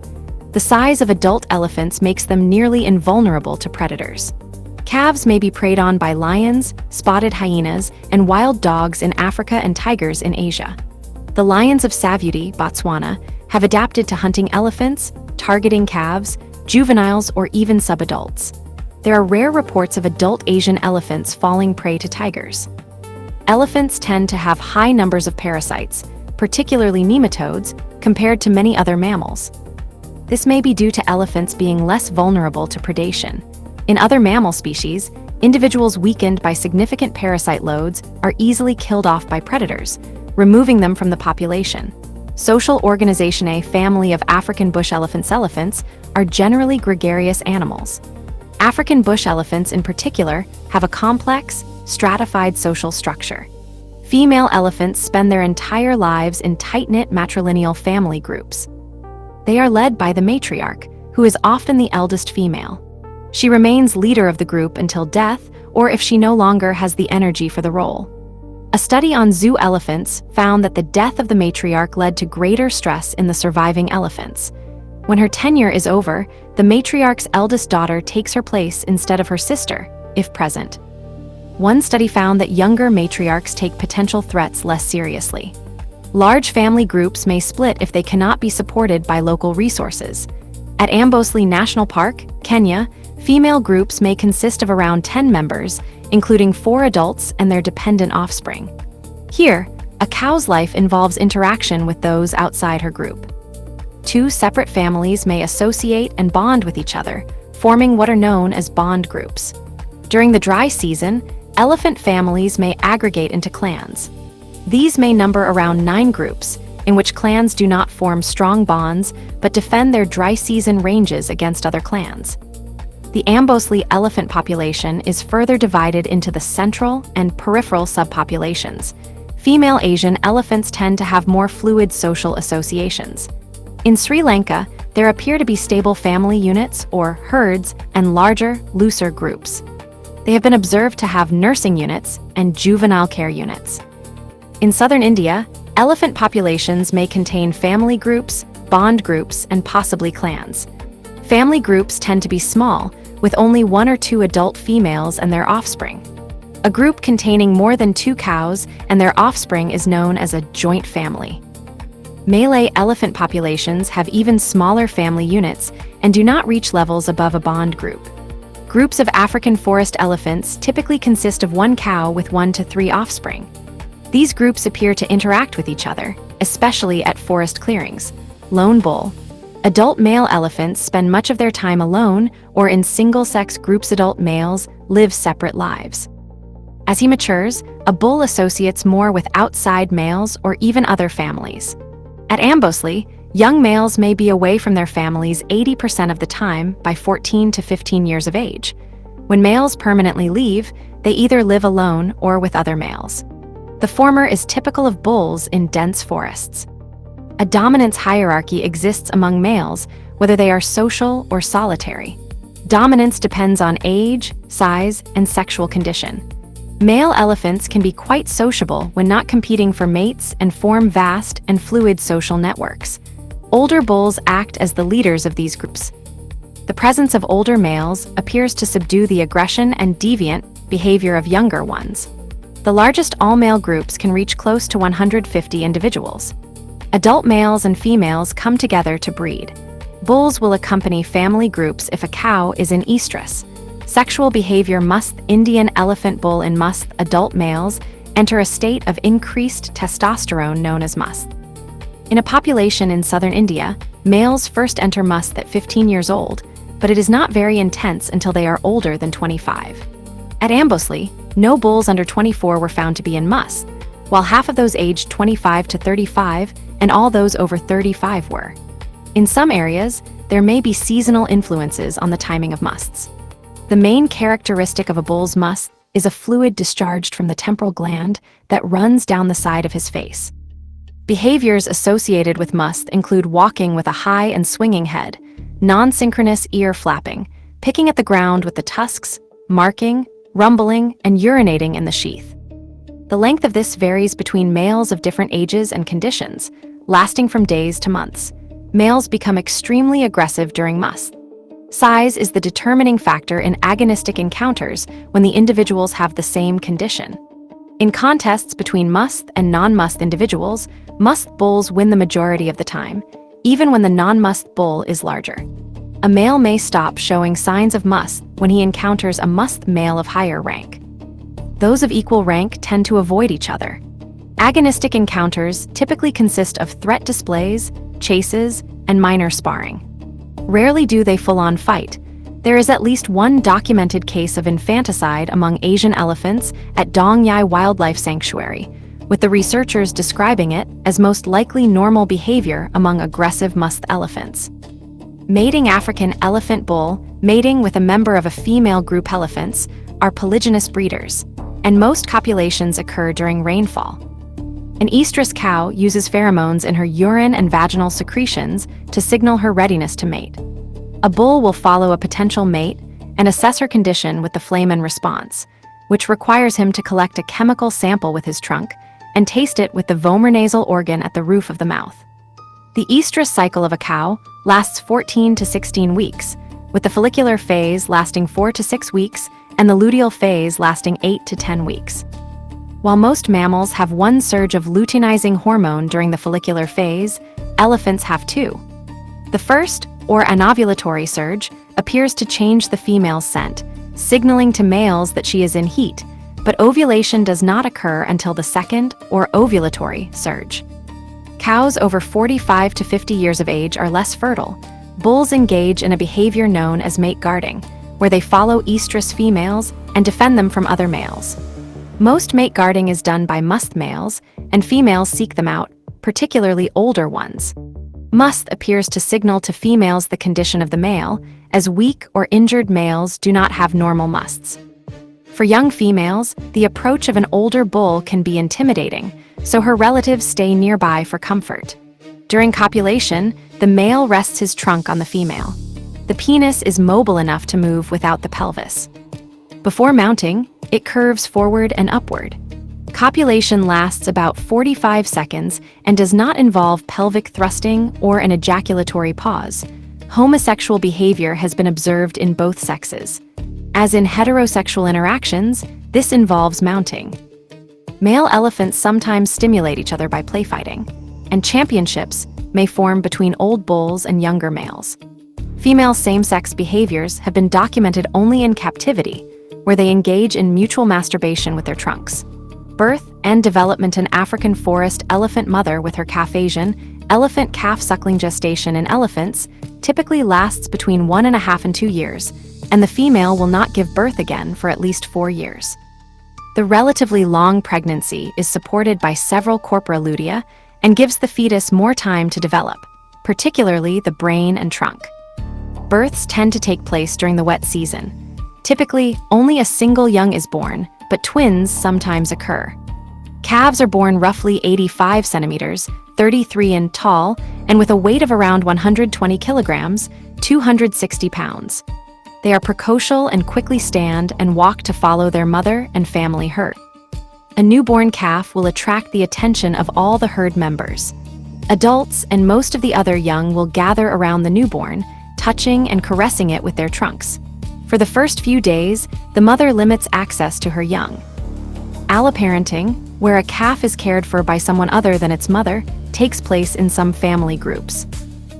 The size of adult elephants makes them nearly invulnerable to predators. Calves may be preyed on by lions, spotted hyenas, and wild dogs in Africa and tigers in Asia. The lions of Savuti, Botswana, have adapted to hunting elephants, targeting calves, juveniles, or even subadults. There are rare reports of adult Asian elephants falling prey to tigers. Elephants tend to have high numbers of parasites, particularly nematodes, compared to many other mammals. This may be due to elephants being less vulnerable to predation. In other mammal species, individuals weakened by significant parasite loads are easily killed off by predators, removing them from the population. Social organization, a family of African bush elephants are generally gregarious animals. African bush elephants in particular have a complex, stratified social structure. Female elephants spend their entire lives in tight-knit matrilineal family groups. They are led by the matriarch, who is often the eldest female. She remains leader of the group until death, or if she no longer has the energy for the role. A study on zoo elephants found that the death of the matriarch led to greater stress in the surviving elephants. When her tenure is over, the matriarch's eldest daughter takes her place instead of her sister, if present. One study found that younger matriarchs take potential threats less seriously. Large family groups may split if they cannot be supported by local resources. At Amboseli National Park, Kenya, female groups may consist of around 10 members, including 4 adults and their dependent offspring. Here, a cow's life involves interaction with those outside her group. 2 separate families may associate and bond with each other, forming what are known as bond groups. During the dry season, elephant families may aggregate into clans. These may number around 9 groups, in which clans do not form strong bonds but defend their dry season ranges against other clans. The Amboseli elephant population is further divided into the central and peripheral subpopulations. Female Asian elephants tend to have more fluid social associations. In Sri Lanka, there appear to be stable family units or herds and larger, looser groups. They have been observed to have nursing units and juvenile care units. In southern India, elephant populations may contain family groups, bond groups, and possibly clans. Family groups tend to be small, with only 1 or 2 adult females and their offspring. A group containing more than 2 cows and their offspring is known as a joint family. Malay elephant populations have even smaller family units and do not reach levels above a bond group. Groups of African forest elephants typically consist of 1 cow with 1 to 3 offspring. These groups appear to interact with each other, especially at forest clearings. Lone bull. Adult male elephants spend much of their time alone or in single-sex groups. Adult males live separate lives. As he matures, a bull associates more with outside males or even other families. At Amboseli, young males may be away from their families 80% of the time by 14 to 15 years of age. When males permanently leave, they either live alone or with other males. The former is typical of bulls in dense forests. A dominance hierarchy exists among males, whether they are social or solitary. Dominance depends on age, size, and sexual condition. Male elephants can be quite sociable when not competing for mates and form vast and fluid social networks. Older bulls act as the leaders of these groups. The presence of older males appears to subdue the aggression and deviant behavior of younger ones. The largest all-male groups can reach close to 150 individuals. Adult males and females come together to breed. Bulls will accompany family groups if a cow is in estrus. Sexual behavior must Indian elephant bull in must adult males enter a state of increased testosterone known as must. In a population in southern India, males first enter must at 15 years old, but it is not very intense until they are older than 25. At Ambosley, no bulls under 24 were found to be in must, while half of those aged 25 to 35 and all those over 35 were. In some areas, there may be seasonal influences on the timing of musts. The main characteristic of a bull's must is a fluid discharged from the temporal gland that runs down the side of his face. Behaviors associated with must include walking with a high and swinging head, non-synchronous ear flapping, picking at the ground with the tusks, marking, rumbling, and urinating in the sheath. The length of this varies between males of different ages and conditions, lasting from days to months. Males become extremely aggressive during must. Size is the determining factor in agonistic encounters when the individuals have the same condition. In contests between must and non-must individuals, must bulls win the majority of the time, even when the non-must bull is larger. A male may stop showing signs of must when he encounters a must male of higher rank. Those of equal rank tend to avoid each other. Agonistic encounters typically consist of threat displays, chases, and minor sparring. Rarely do they full-on fight. There is at least one documented case of infanticide among Asian elephants at Dong Nhai Wildlife Sanctuary, with the researchers describing it as most likely normal behavior among aggressive must elephants. Mating African elephant bull, mating with a member of a female group elephants, are polygynous breeders, and most copulations occur during rainfall. An estrus cow uses pheromones in her urine and vaginal secretions to signal her readiness to mate. A bull will follow a potential mate and assess her condition with the flamen response, which requires him to collect a chemical sample with his trunk and taste it with the vomernasal organ at the roof of the mouth. The estrus cycle of a cow lasts 14 to 16 weeks, with the follicular phase lasting 4 to 6 weeks and the luteal phase lasting 8 to 10 weeks. While most mammals have one surge of luteinizing hormone during the follicular phase, elephants have two. The first, or anovulatory surge, appears to change the female's scent, signaling to males that she is in heat, but ovulation does not occur until the second, or ovulatory, surge. Cows over 45 to 50 years of age are less fertile. Bulls engage in a behavior known as mate guarding, where they follow estrus females and defend them from other males. Most mate guarding is done by must males, and females seek them out, particularly older ones. Must appears to signal to females the condition of the male, as weak or injured males do not have normal musts. For young females, the approach of an older bull can be intimidating, so her relatives stay nearby for comfort. During copulation, the male rests his trunk on the female. The penis is mobile enough to move without the pelvis. Before mounting, it curves forward and upward. Copulation lasts about 45 seconds and does not involve pelvic thrusting or an ejaculatory pause. Homosexual behavior has been observed in both sexes. As in heterosexual interactions, this involves mounting. Male elephants sometimes stimulate each other by playfighting, and championships may form between old bulls and younger males. Female same-sex behaviors have been documented only in captivity, where they engage in mutual masturbation with their trunks. Birth and development in African forest elephant mother with her calf Asian, elephant calf suckling gestation in elephants typically lasts between 1.5 and 2 years, and the female will not give birth again for at least 4 years. The relatively long pregnancy is supported by several corpora lutea and gives the fetus more time to develop, particularly the brain and trunk. Births tend to take place during the wet season. Typically, only a single young is born, but twins sometimes occur. Calves are born roughly 85 centimeters, 33 in tall, and with a weight of around 120 kilograms, 260 pounds. They are precocial and quickly stand and walk to follow their mother and family herd. A newborn calf will attract the attention of all the herd members. Adults and most of the other young will gather around the newborn, touching and caressing it with their trunks. For the first few days, the mother limits access to her young. Alloparenting, where a calf is cared for by someone other than its mother, takes place in some family groups.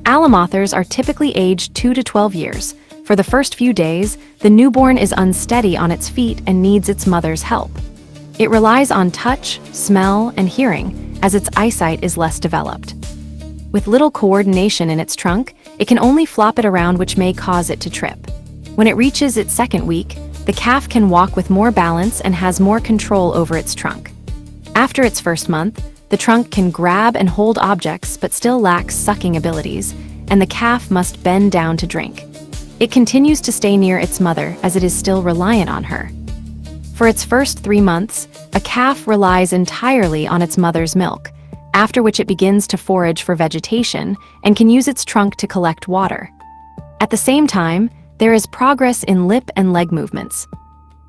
Allomothers are typically aged 2 to 12 years. For the first few days, the newborn is unsteady on its feet and needs its mother's help. It relies on touch, smell, and hearing, as its eyesight is less developed. With little coordination in its trunk, it can only flop it around, which may cause it to trip. When it reaches its second week, the calf can walk with more balance and has more control over its trunk. After its first month, the trunk can grab and hold objects but still lacks sucking abilities, and the calf must bend down to drink. It continues to stay near its mother as it is still reliant on her. For its first 3 months, a calf relies entirely on its mother's milk, after which it begins to forage for vegetation and can use its trunk to collect water. At the same time, there is progress in lip and leg movements.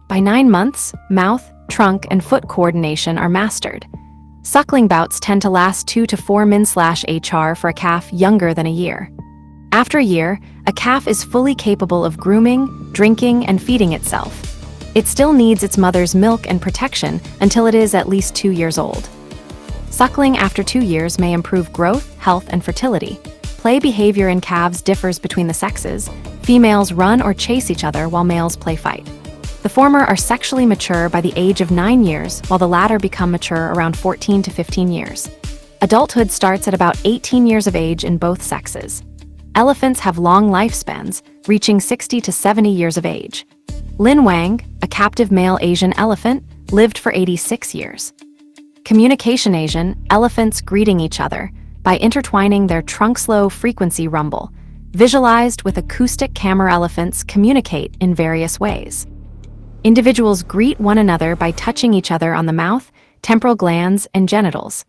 By 9 months, mouth, trunk, and foot coordination are mastered. Suckling bouts tend to last 2 to 4 min/hr for a calf younger than a year. After a year, a calf is fully capable of grooming, drinking, and feeding itself. It still needs its mother's milk and protection until it is at least 2 years old. Suckling after 2 years may improve growth, health, and fertility. Play behavior in calves differs between the sexes. Females run or chase each other while males play fight. The former are sexually mature by the age of 9 years, while the latter become mature around 14 to 15 years. Adulthood starts at about 18 years of age in both sexes. Elephants have long lifespans, reaching 60 to 70 years of age. Lin Wang, a captive male Asian elephant, lived for 86 years. Communication: Asian elephants greeting each other by intertwining their trunks. Low frequency rumble, visualized with acoustic camera. Elephants communicate in various ways. Individuals greet one another by touching each other on the mouth, temporal glands, and genitals.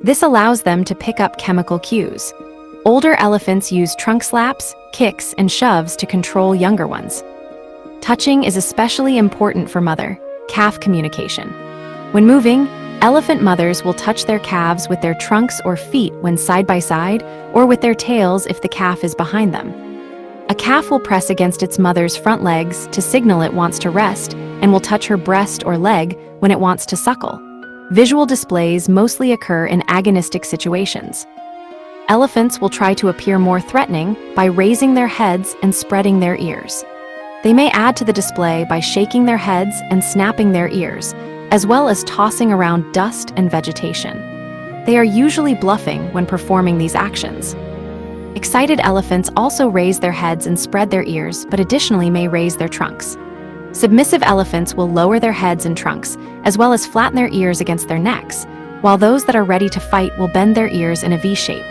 This allows them to pick up chemical cues. Older elephants use trunk slaps, kicks, and shoves to control younger ones. Touching is especially important for mother-calf communication. When moving, elephant mothers will touch their calves with their trunks or feet when side by side, or with their tails if the calf is behind them. A calf will press against its mother's front legs to signal it wants to rest, and will touch her breast or leg when it wants to suckle. Visual displays mostly occur in agonistic situations. Elephants will try to appear more threatening by raising their heads and spreading their ears. They may add to the display by shaking their heads and snapping their ears, as well as tossing around dust and vegetation. They are usually bluffing when performing these actions. Excited elephants also raise their heads and spread their ears, but additionally may raise their trunks. Submissive elephants will lower their heads and trunks, as well as flatten their ears against their necks, while those that are ready to fight will bend their ears in a V shape.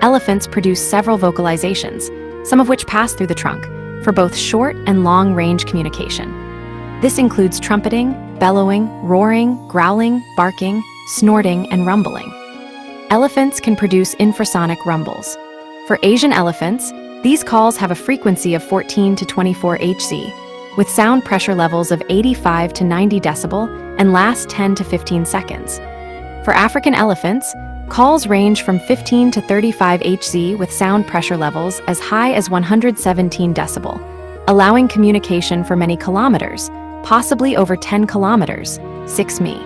Elephants produce several vocalizations, some of which pass through the trunk, for both short and long-range communication. This includes trumpeting, bellowing, roaring, growling, barking, snorting, and rumbling. Elephants can produce infrasonic rumbles. For Asian elephants, these calls have a frequency of 14 to 24 Hz, with sound pressure levels of 85 to 90 decibel and last 10 to 15 seconds. For African elephants, calls range from 15 to 35 Hz with sound pressure levels as high as 117 decibel, allowing communication for many kilometers, possibly over 10 kilometers, 6 mi.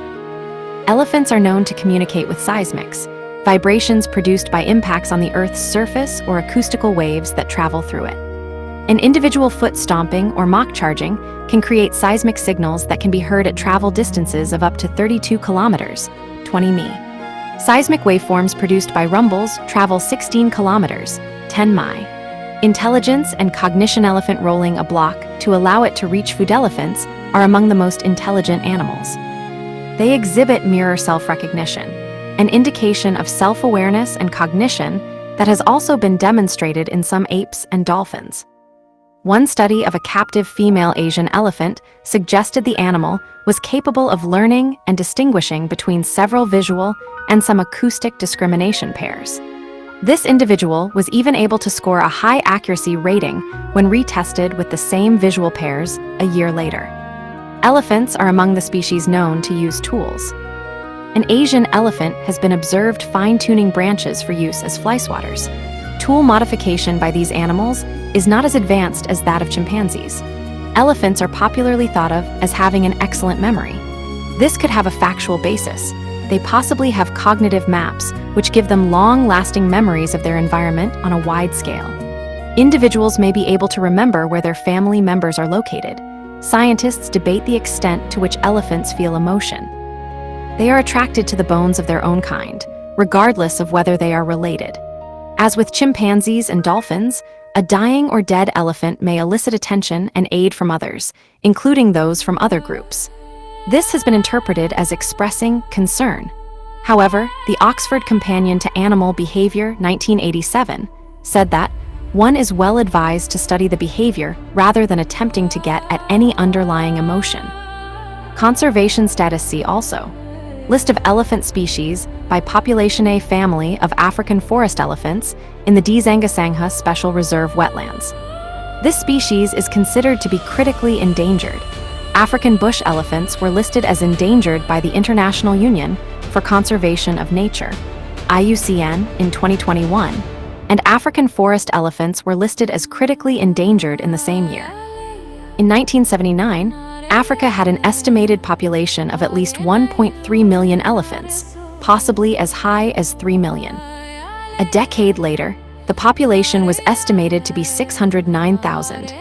Elephants are known to communicate with seismics, vibrations produced by impacts on the Earth's surface or acoustical waves that travel through it. An individual foot stomping or mock charging can create seismic signals that can be heard at travel distances of up to 32 kilometers, 20 mi. Seismic waveforms produced by rumbles travel 16 kilometers, 10 mi. Intelligence and cognition: elephant rolling a block to allow it to reach food. Elephants are among the most intelligent animals. They exhibit mirror self-recognition, an indication of self-awareness and cognition that has also been demonstrated in some apes and dolphins. One study of a captive female Asian elephant suggested the animal was capable of learning and distinguishing between several visual and some acoustic discrimination pairs. This individual was even able to score a high accuracy rating when retested with the same visual pairs a year later. Elephants are among the species known to use tools. An Asian elephant has been observed fine-tuning branches for use as fly swatters. Tool modification by these animals is not as advanced as that of chimpanzees. Elephants are popularly thought of as having an excellent memory. This could have a factual basis. They possibly have cognitive maps, which give them long-lasting memories of their environment on a wide scale. Individuals may be able to remember where their family members are located. Scientists debate the extent to which elephants feel emotion. They are attracted to the bones of their own kind, regardless of whether they are related. As with chimpanzees and dolphins, a dying or dead elephant may elicit attention and aid from others, including those from other groups. This has been interpreted as expressing concern. However, the Oxford Companion to Animal Behavior 1987 said that one is well advised to study the behavior rather than attempting to get at any underlying emotion. Conservation status. See also. List of elephant species by population. A family of African forest elephants in the Dzanga Special Reserve wetlands. This species is considered to be critically endangered. African bush elephants were listed as endangered by the International Union for Conservation of Nature, IUCN, in 2021, and African forest elephants were listed as critically endangered in the same year. In 1979, Africa had an estimated population of at least 1.3 million elephants, possibly as high as 3 million. A decade later, the population was estimated to be 609,000,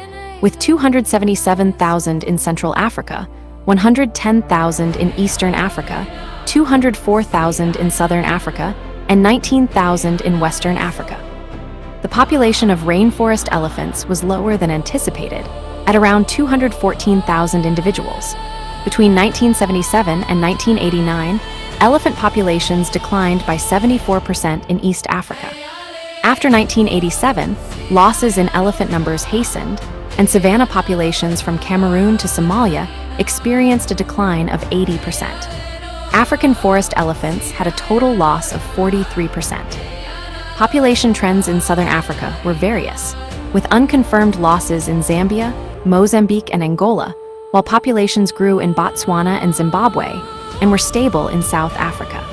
with 277,000 in Central Africa, 110,000 in Eastern Africa, 204,000 in Southern Africa, and 19,000 in Western Africa. The population of rainforest elephants was lower than anticipated, at around 214,000 individuals. Between 1977 and 1989, elephant populations declined by 74% in East Africa. After 1987, losses in elephant numbers hastened, and savanna populations from Cameroon to Somalia experienced a decline of 80%. African forest elephants had a total loss of 43%. Population trends in southern Africa were various, with unconfirmed losses in Zambia, Mozambique, and Angola, while populations grew in Botswana and Zimbabwe and were stable in South Africa.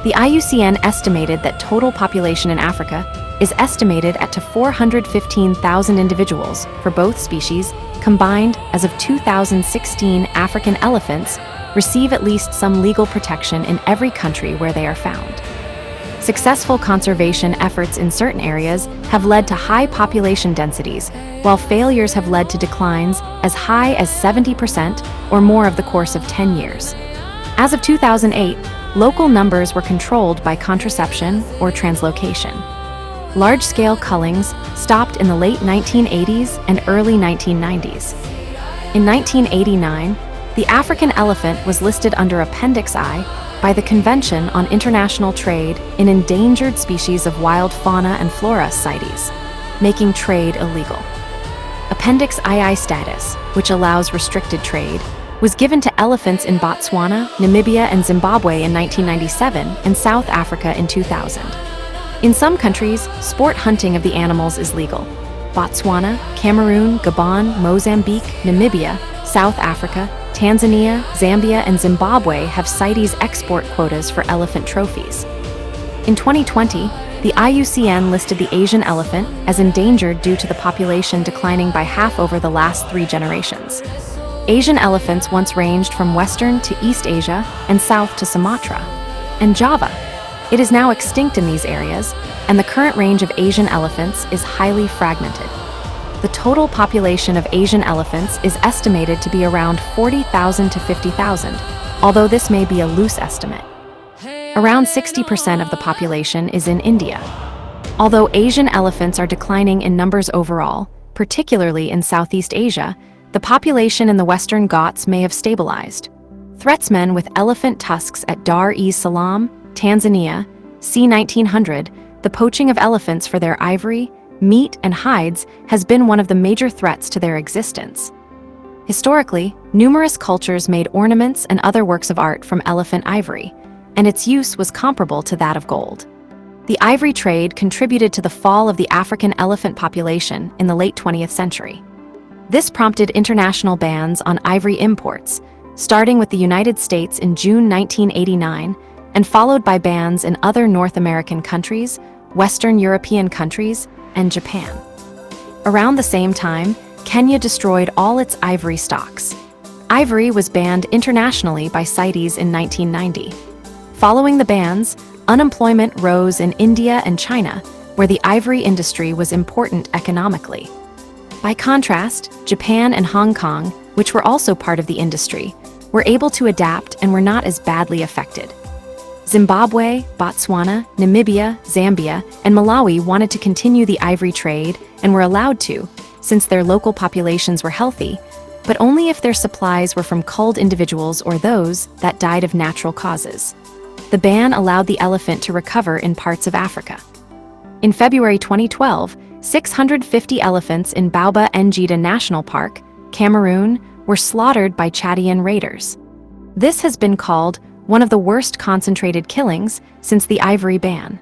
The IUCN estimated that total population in Africa is estimated at to 415,000 individuals for both species combined. As of 2016, African elephants receive at least some legal protection in every country where they are found. Successful conservation efforts in certain areas have led to high population densities, while failures have led to declines as high as 70% or more of the course of 10 years. As of 2008, local numbers were controlled by contraception or translocation. Large-scale cullings stopped in the late 1980s and early 1990s. In 1989, the African elephant was listed under Appendix I by the Convention on International Trade in Endangered Species of Wild Fauna and Flora CITES, making trade illegal. Appendix II status, which allows restricted trade, was given to elephants in Botswana, Namibia, and Zimbabwe in 1997 and South Africa in 2000. In some countries, sport hunting of the animals is legal. Botswana, Cameroon, Gabon, Mozambique, Namibia, South Africa, Tanzania, Zambia, and Zimbabwe have CITES export quotas for elephant trophies. In 2020, the IUCN listed the Asian elephant as endangered due to the population declining by half over the last 3 generations. Asian elephants once ranged from Western to East Asia and south to Sumatra and Java. It is now extinct in these areas, and the current range of Asian elephants is highly fragmented. The total population of Asian elephants is estimated to be around 40,000 to 50,000, although this may be a loose estimate. Around 60% of the population is in India. Although Asian elephants are declining in numbers overall, particularly in Southeast Asia, the population in the Western Ghats may have stabilized. Threatsmen with elephant tusks at Dar es Salaam, Tanzania, c. 1900, the poaching of elephants for their ivory, meat, and hides has been one of the major threats to their existence. Historically, numerous cultures made ornaments and other works of art from elephant ivory, and its use was comparable to that of gold. The ivory trade contributed to the fall of the African elephant population in the late 20th century. This prompted international bans on ivory imports, starting with the United States in June 1989 and followed by bans in other North American countries, Western European countries, and Japan. Around the same time, Kenya destroyed all its ivory stocks. Ivory was banned internationally by CITES in 1990. Following the bans, unemployment rose in India and China, where the ivory industry was important economically. By contrast, Japan and Hong Kong, which were also part of the industry, were able to adapt and were not as badly affected. Zimbabwe, Botswana, Namibia, Zambia, and Malawi wanted to continue the ivory trade and were allowed to, since their local populations were healthy, but only if their supplies were from culled individuals or those that died of natural causes. The ban allowed the elephant to recover in parts of Africa. In February 2012, 650 elephants in Bauba Ngida National Park, Cameroon, were slaughtered by Chadian raiders. This has been called one of the worst concentrated killings since the ivory ban.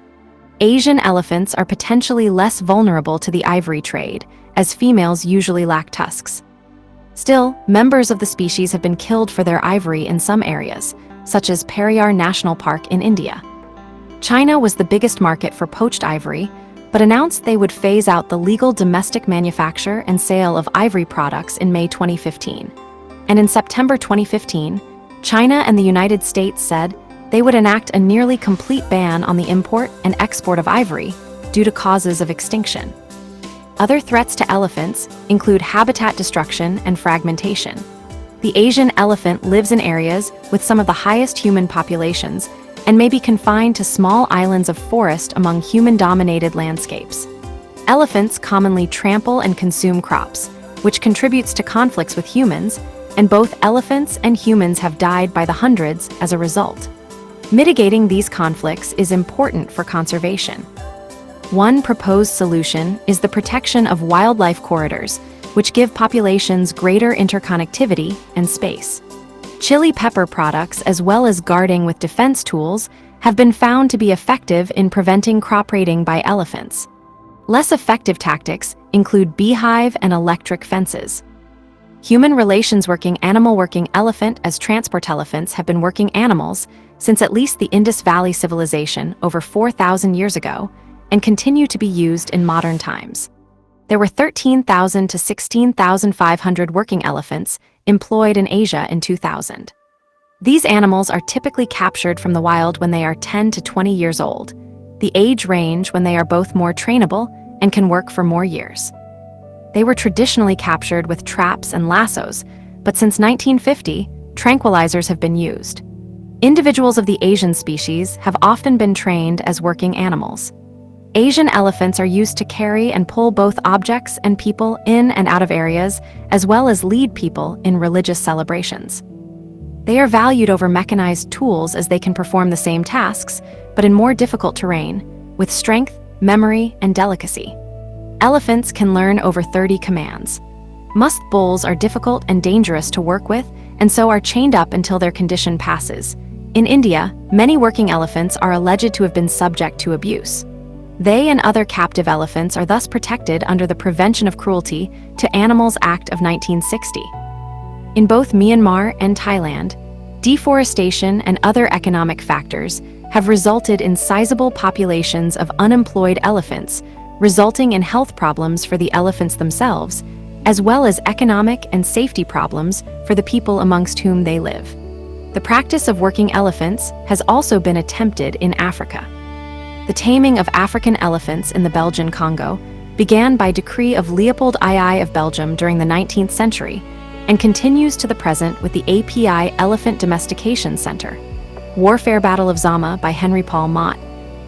Asian elephants are potentially less vulnerable to the ivory trade, as females usually lack tusks. Still, members of the species have been killed for their ivory in some areas, such as Periyar National Park in India. China was the biggest market for poached ivory, but announced they would phase out the legal domestic manufacture and sale of ivory products in May 2015. And in September 2015, China and the United States said they would enact a nearly complete ban on the import and export of ivory due to causes of extinction. Other threats to elephants include habitat destruction and fragmentation. The Asian elephant lives in areas with some of the highest human populations and may be confined to small islands of forest among human-dominated landscapes. Elephants commonly trample and consume crops, which contributes to conflicts with humans, and both elephants and humans have died by the hundreds as a result. Mitigating these conflicts is important for conservation. One proposed solution is the protection of wildlife corridors, which give populations greater interconnectivity and space. Chili pepper products, as well as guarding with defense tools, have been found to be effective in preventing crop raiding by elephants. Less effective tactics include beehive and electric fences. Human relations working elephant as transport elephants have been working animals since at least the Indus Valley Civilization over 4,000 years ago and continue to be used in modern times. There were 13,000 to 16,500 working elephants employed in Asia in 2000. These animals are typically captured from the wild when they are 10 to 20 years old, the age range when they are both more trainable and can work for more years. They were traditionally captured with traps and lassos, but since 1950, tranquilizers have been used. Individuals of the Asian species have often been trained as working animals. Asian elephants are used to carry and pull both objects and people in and out of areas, as well as lead people in religious celebrations. They are valued over mechanized tools as they can perform the same tasks, but in more difficult terrain, with strength, memory, and delicacy. Elephants can learn over 30 commands. Musk bulls are difficult and dangerous to work with, and so are chained up until their condition passes. In India, many working elephants are alleged to have been subject to abuse. They and other captive elephants are thus protected under the Prevention of Cruelty to Animals Act of 1960. In both Myanmar and Thailand, deforestation and other economic factors have resulted in sizable populations of unemployed elephants, resulting in health problems for the elephants themselves, as well as economic and safety problems for the people amongst whom they live. The practice of working elephants has also been attempted in Africa. The taming of African elephants in the Belgian Congo began by decree of Leopold II of Belgium during the 19th century and continues to the present with the API Elephant Domestication Center. Warfare Battle of Zama by Henry Paul Mott,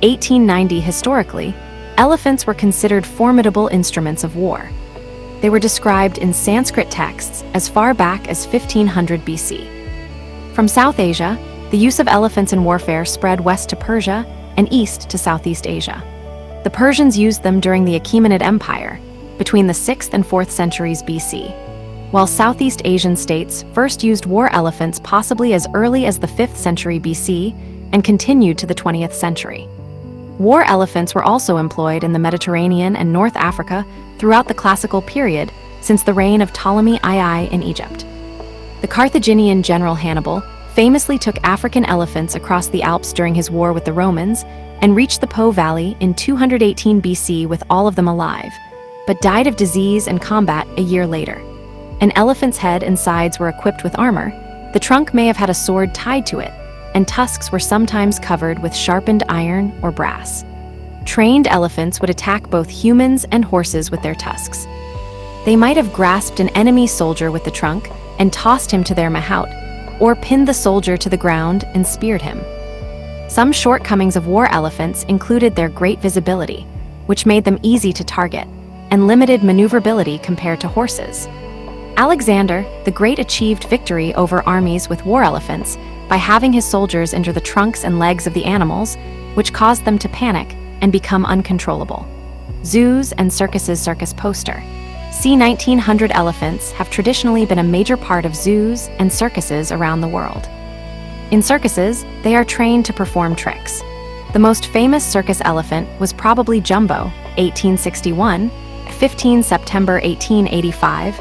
1890. Historically, elephants were considered formidable instruments of war. They were described in Sanskrit texts as far back as 1500 BC. From South Asia, the use of elephants in warfare spread west to Persia and east to Southeast Asia. The Persians used them during the Achaemenid Empire, between the 6th and 4th centuries BC, while Southeast Asian states first used war elephants possibly as early as the 5th century BC and continued to the 20th century. War elephants were also employed in the Mediterranean and North Africa throughout the classical period since the reign of Ptolemy II in Egypt. The Carthaginian general Hannibal famously took African elephants across the Alps during his war with the Romans and reached the Po Valley in 218 BC with all of them alive, but died of disease and combat a year later. An elephant's head and sides were equipped with armor. The trunk may have had a sword tied to it, and tusks were sometimes covered with sharpened iron or brass. Trained elephants would attack both humans and horses with their tusks. They might have grasped an enemy soldier with the trunk and tossed him to their mahout, or pinned the soldier to the ground and speared him. Some shortcomings of war elephants included their great visibility, which made them easy to target, and limited maneuverability compared to horses. Alexander the Great achieved victory over armies with war elephants by having his soldiers enter the trunks and legs of the animals, which caused them to panic and become uncontrollable. Zoos and circuses. Circus poster. C. 1900 elephants have traditionally been a major part of zoos and circuses around the world. In circuses, they are trained to perform tricks. The most famous circus elephant was probably Jumbo, 1861, 15 September 1885,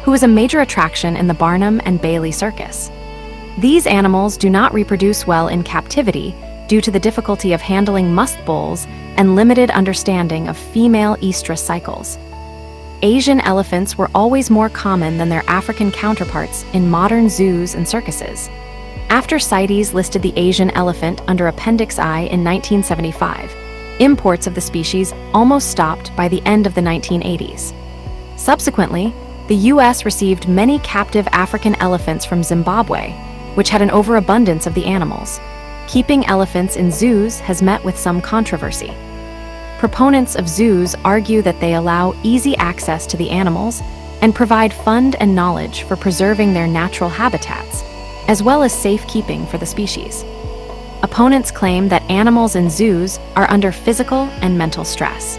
who was a major attraction in the Barnum and Bailey Circus. These animals do not reproduce well in captivity due to the difficulty of handling musk bulls and limited understanding of female estrus cycles. Asian elephants were always more common than their African counterparts in modern zoos and circuses. After CITES listed the Asian elephant under Appendix I in 1975, imports of the species almost stopped by the end of the 1980s. Subsequently, the U.S. received many captive African elephants from Zimbabwe, which had an overabundance of the animals. Keeping elephants in zoos has met with some controversy. Proponents of zoos argue that they allow easy access to the animals and provide fund and knowledge for preserving their natural habitats, as well as safekeeping for the species. Opponents claim that animals in zoos are under physical and mental stress.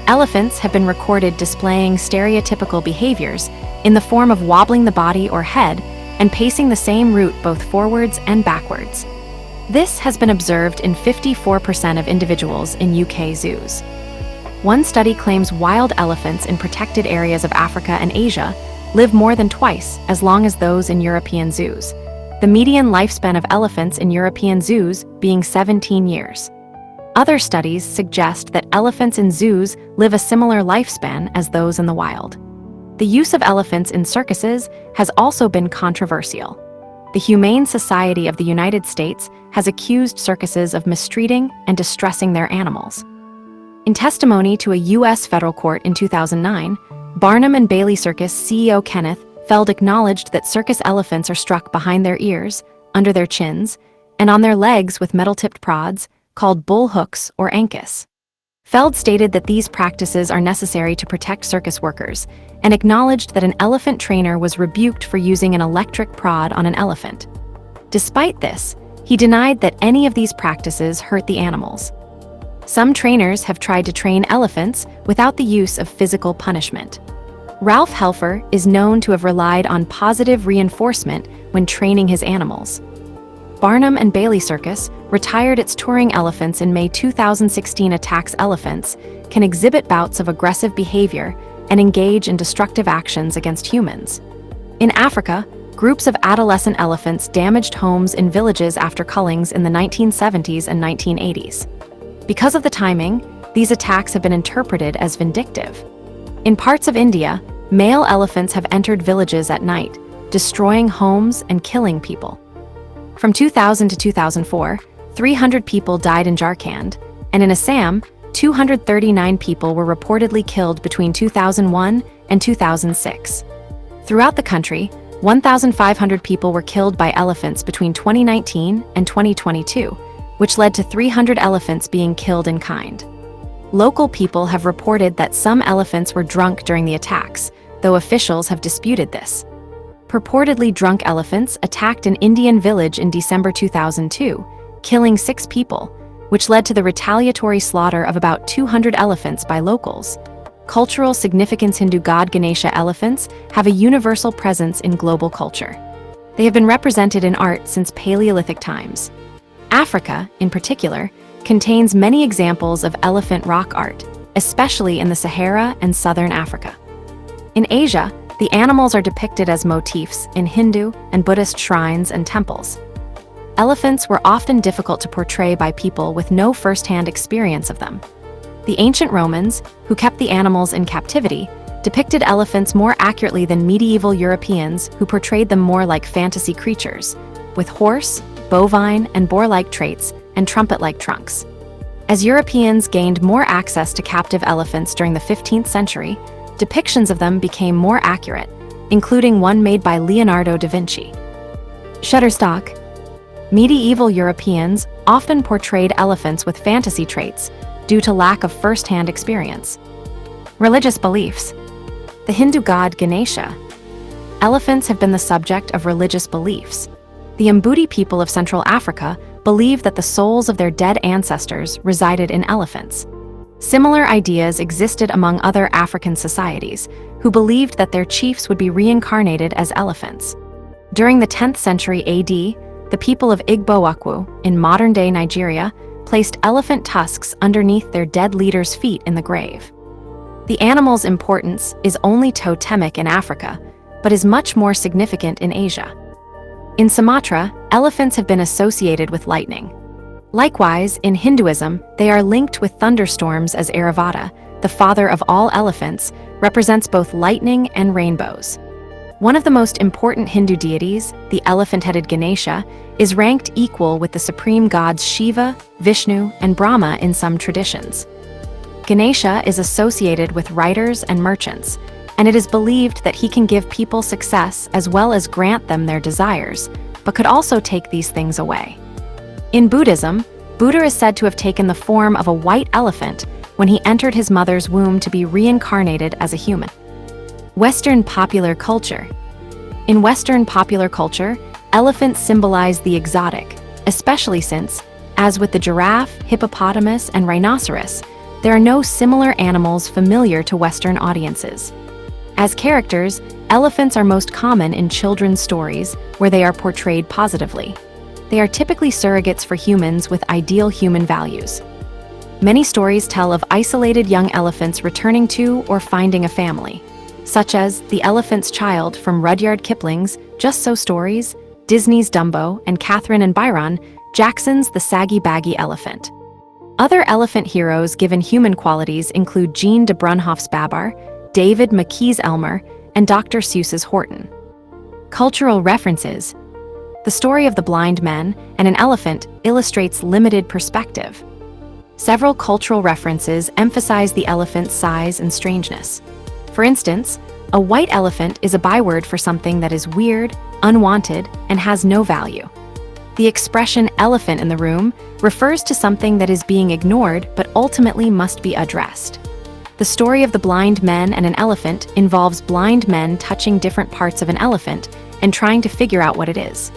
Elephants have been recorded displaying stereotypical behaviors in the form of wobbling the body or head and pacing the same route both forwards and backwards. This has been observed in 54% of individuals in UK zoos. One study claims wild elephants in protected areas of Africa and Asia live more than twice as long as those in European zoos, the median lifespan of elephants in European zoos being 17 years. Other studies suggest that elephants in zoos live a similar lifespan as those in the wild. The use of elephants in circuses has also been controversial. The Humane Society of the United States has accused circuses of mistreating and distressing their animals. In testimony to a U.S. federal court in 2009, Barnum and Bailey Circus CEO Kenneth Feld acknowledged that circus elephants are struck behind their ears, under their chins, and on their legs with metal-tipped prods, called bull hooks or ankus. Feld stated that these practices are necessary to protect circus workers, and acknowledged that an elephant trainer was rebuked for using an electric prod on an elephant. Despite this, he denied that any of these practices hurt the animals. Some trainers have tried to train elephants without the use of physical punishment. Ralph Helfer is known to have relied on positive reinforcement when training his animals. Barnum and Bailey Circus retired its touring elephants in May 2016. Attacks elephants can exhibit bouts of aggressive behavior and engage in destructive actions against humans. In Africa, groups of adolescent elephants damaged homes in villages after cullings in the 1970s and 1980s. Because of the timing, these attacks have been interpreted as vindictive. In parts of India, male elephants have entered villages at night, destroying homes and killing people. From 2000 to 2004, 300 people died in Jharkhand, and in Assam, 239 people were reportedly killed between 2001 and 2006. Throughout the country, 1,500 people were killed by elephants between 2019 and 2022, which led to 300 elephants being killed in kind. Local people have reported that some elephants were drunk during the attacks, though officials have disputed this. Purportedly drunk elephants attacked an Indian village in December 2002, killing 6 people, which led to the retaliatory slaughter of about 200 elephants by locals. Cultural significance. Hindu god Ganesha elephants have a universal presence in global culture. They have been represented in art since Paleolithic times. Africa, in particular, contains many examples of elephant rock art, especially in the Sahara and southern Africa. In Asia, the animals are depicted as motifs in Hindu and Buddhist shrines and temples. Elephants were often difficult to portray by people with no first-hand experience of them. The ancient Romans, who kept the animals in captivity, depicted elephants more accurately than medieval Europeans who portrayed them more like fantasy creatures, with horse, bovine, and boar-like traits and trumpet-like trunks. As Europeans gained more access to captive elephants during the 15th century, depictions of them became more accurate, including one made by Leonardo da Vinci. Shutterstock. Medieval Europeans often portrayed elephants with fantasy traits due to lack of first-hand experience. Religious beliefs. The Hindu god Ganesha. Elephants have been the subject of religious beliefs. The Mbuti people of Central Africa believe that the souls of their dead ancestors resided in elephants. Similar ideas existed among other African societies, who believed that their chiefs would be reincarnated as elephants. During the 10th century AD, the people of Igbo-Ukwu, in modern-day Nigeria, placed elephant tusks underneath their dead leader's feet in the grave. The animal's importance is only totemic in Africa, but is much more significant in Asia. In Sumatra, elephants have been associated with lightning. Likewise, in Hinduism, they are linked with thunderstorms as Airavata, the father of all elephants, represents both lightning and rainbows. One of the most important Hindu deities, the elephant-headed Ganesha, is ranked equal with the supreme gods Shiva, Vishnu, and Brahma in some traditions. Ganesha is associated with writers and merchants, and it is believed that he can give people success as well as grant them their desires, but could also take these things away. In Buddhism, Buddha is said to have taken the form of a white elephant when he entered his mother's womb to be reincarnated as a human. Western popular culture. In Western popular culture, elephants symbolize the exotic, especially since, as with the giraffe, hippopotamus, and rhinoceros, there are no similar animals familiar to Western audiences. As characters, elephants are most common in children's stories where they are portrayed positively. They are typically surrogates for humans with ideal human values. Many stories tell of isolated young elephants returning to or finding a family, such as The Elephant's Child from Rudyard Kipling's Just So Stories, Disney's Dumbo, and Catherine and Byron Jackson's The Saggy Baggy Elephant. Other elephant heroes given human qualities include Jean de Brunhoff's Babar, David McKee's Elmer, and Dr. Seuss's Horton. Cultural references. The story of the blind men and an elephant illustrates limited perspective. Several cultural references emphasize the elephant's size and strangeness. For instance, a white elephant is a byword for something that is weird, unwanted, and has no value. The expression elephant in the room refers to something that is being ignored but ultimately must be addressed. The story of the blind men and an elephant involves blind men touching different parts of an elephant and trying to figure out what it is.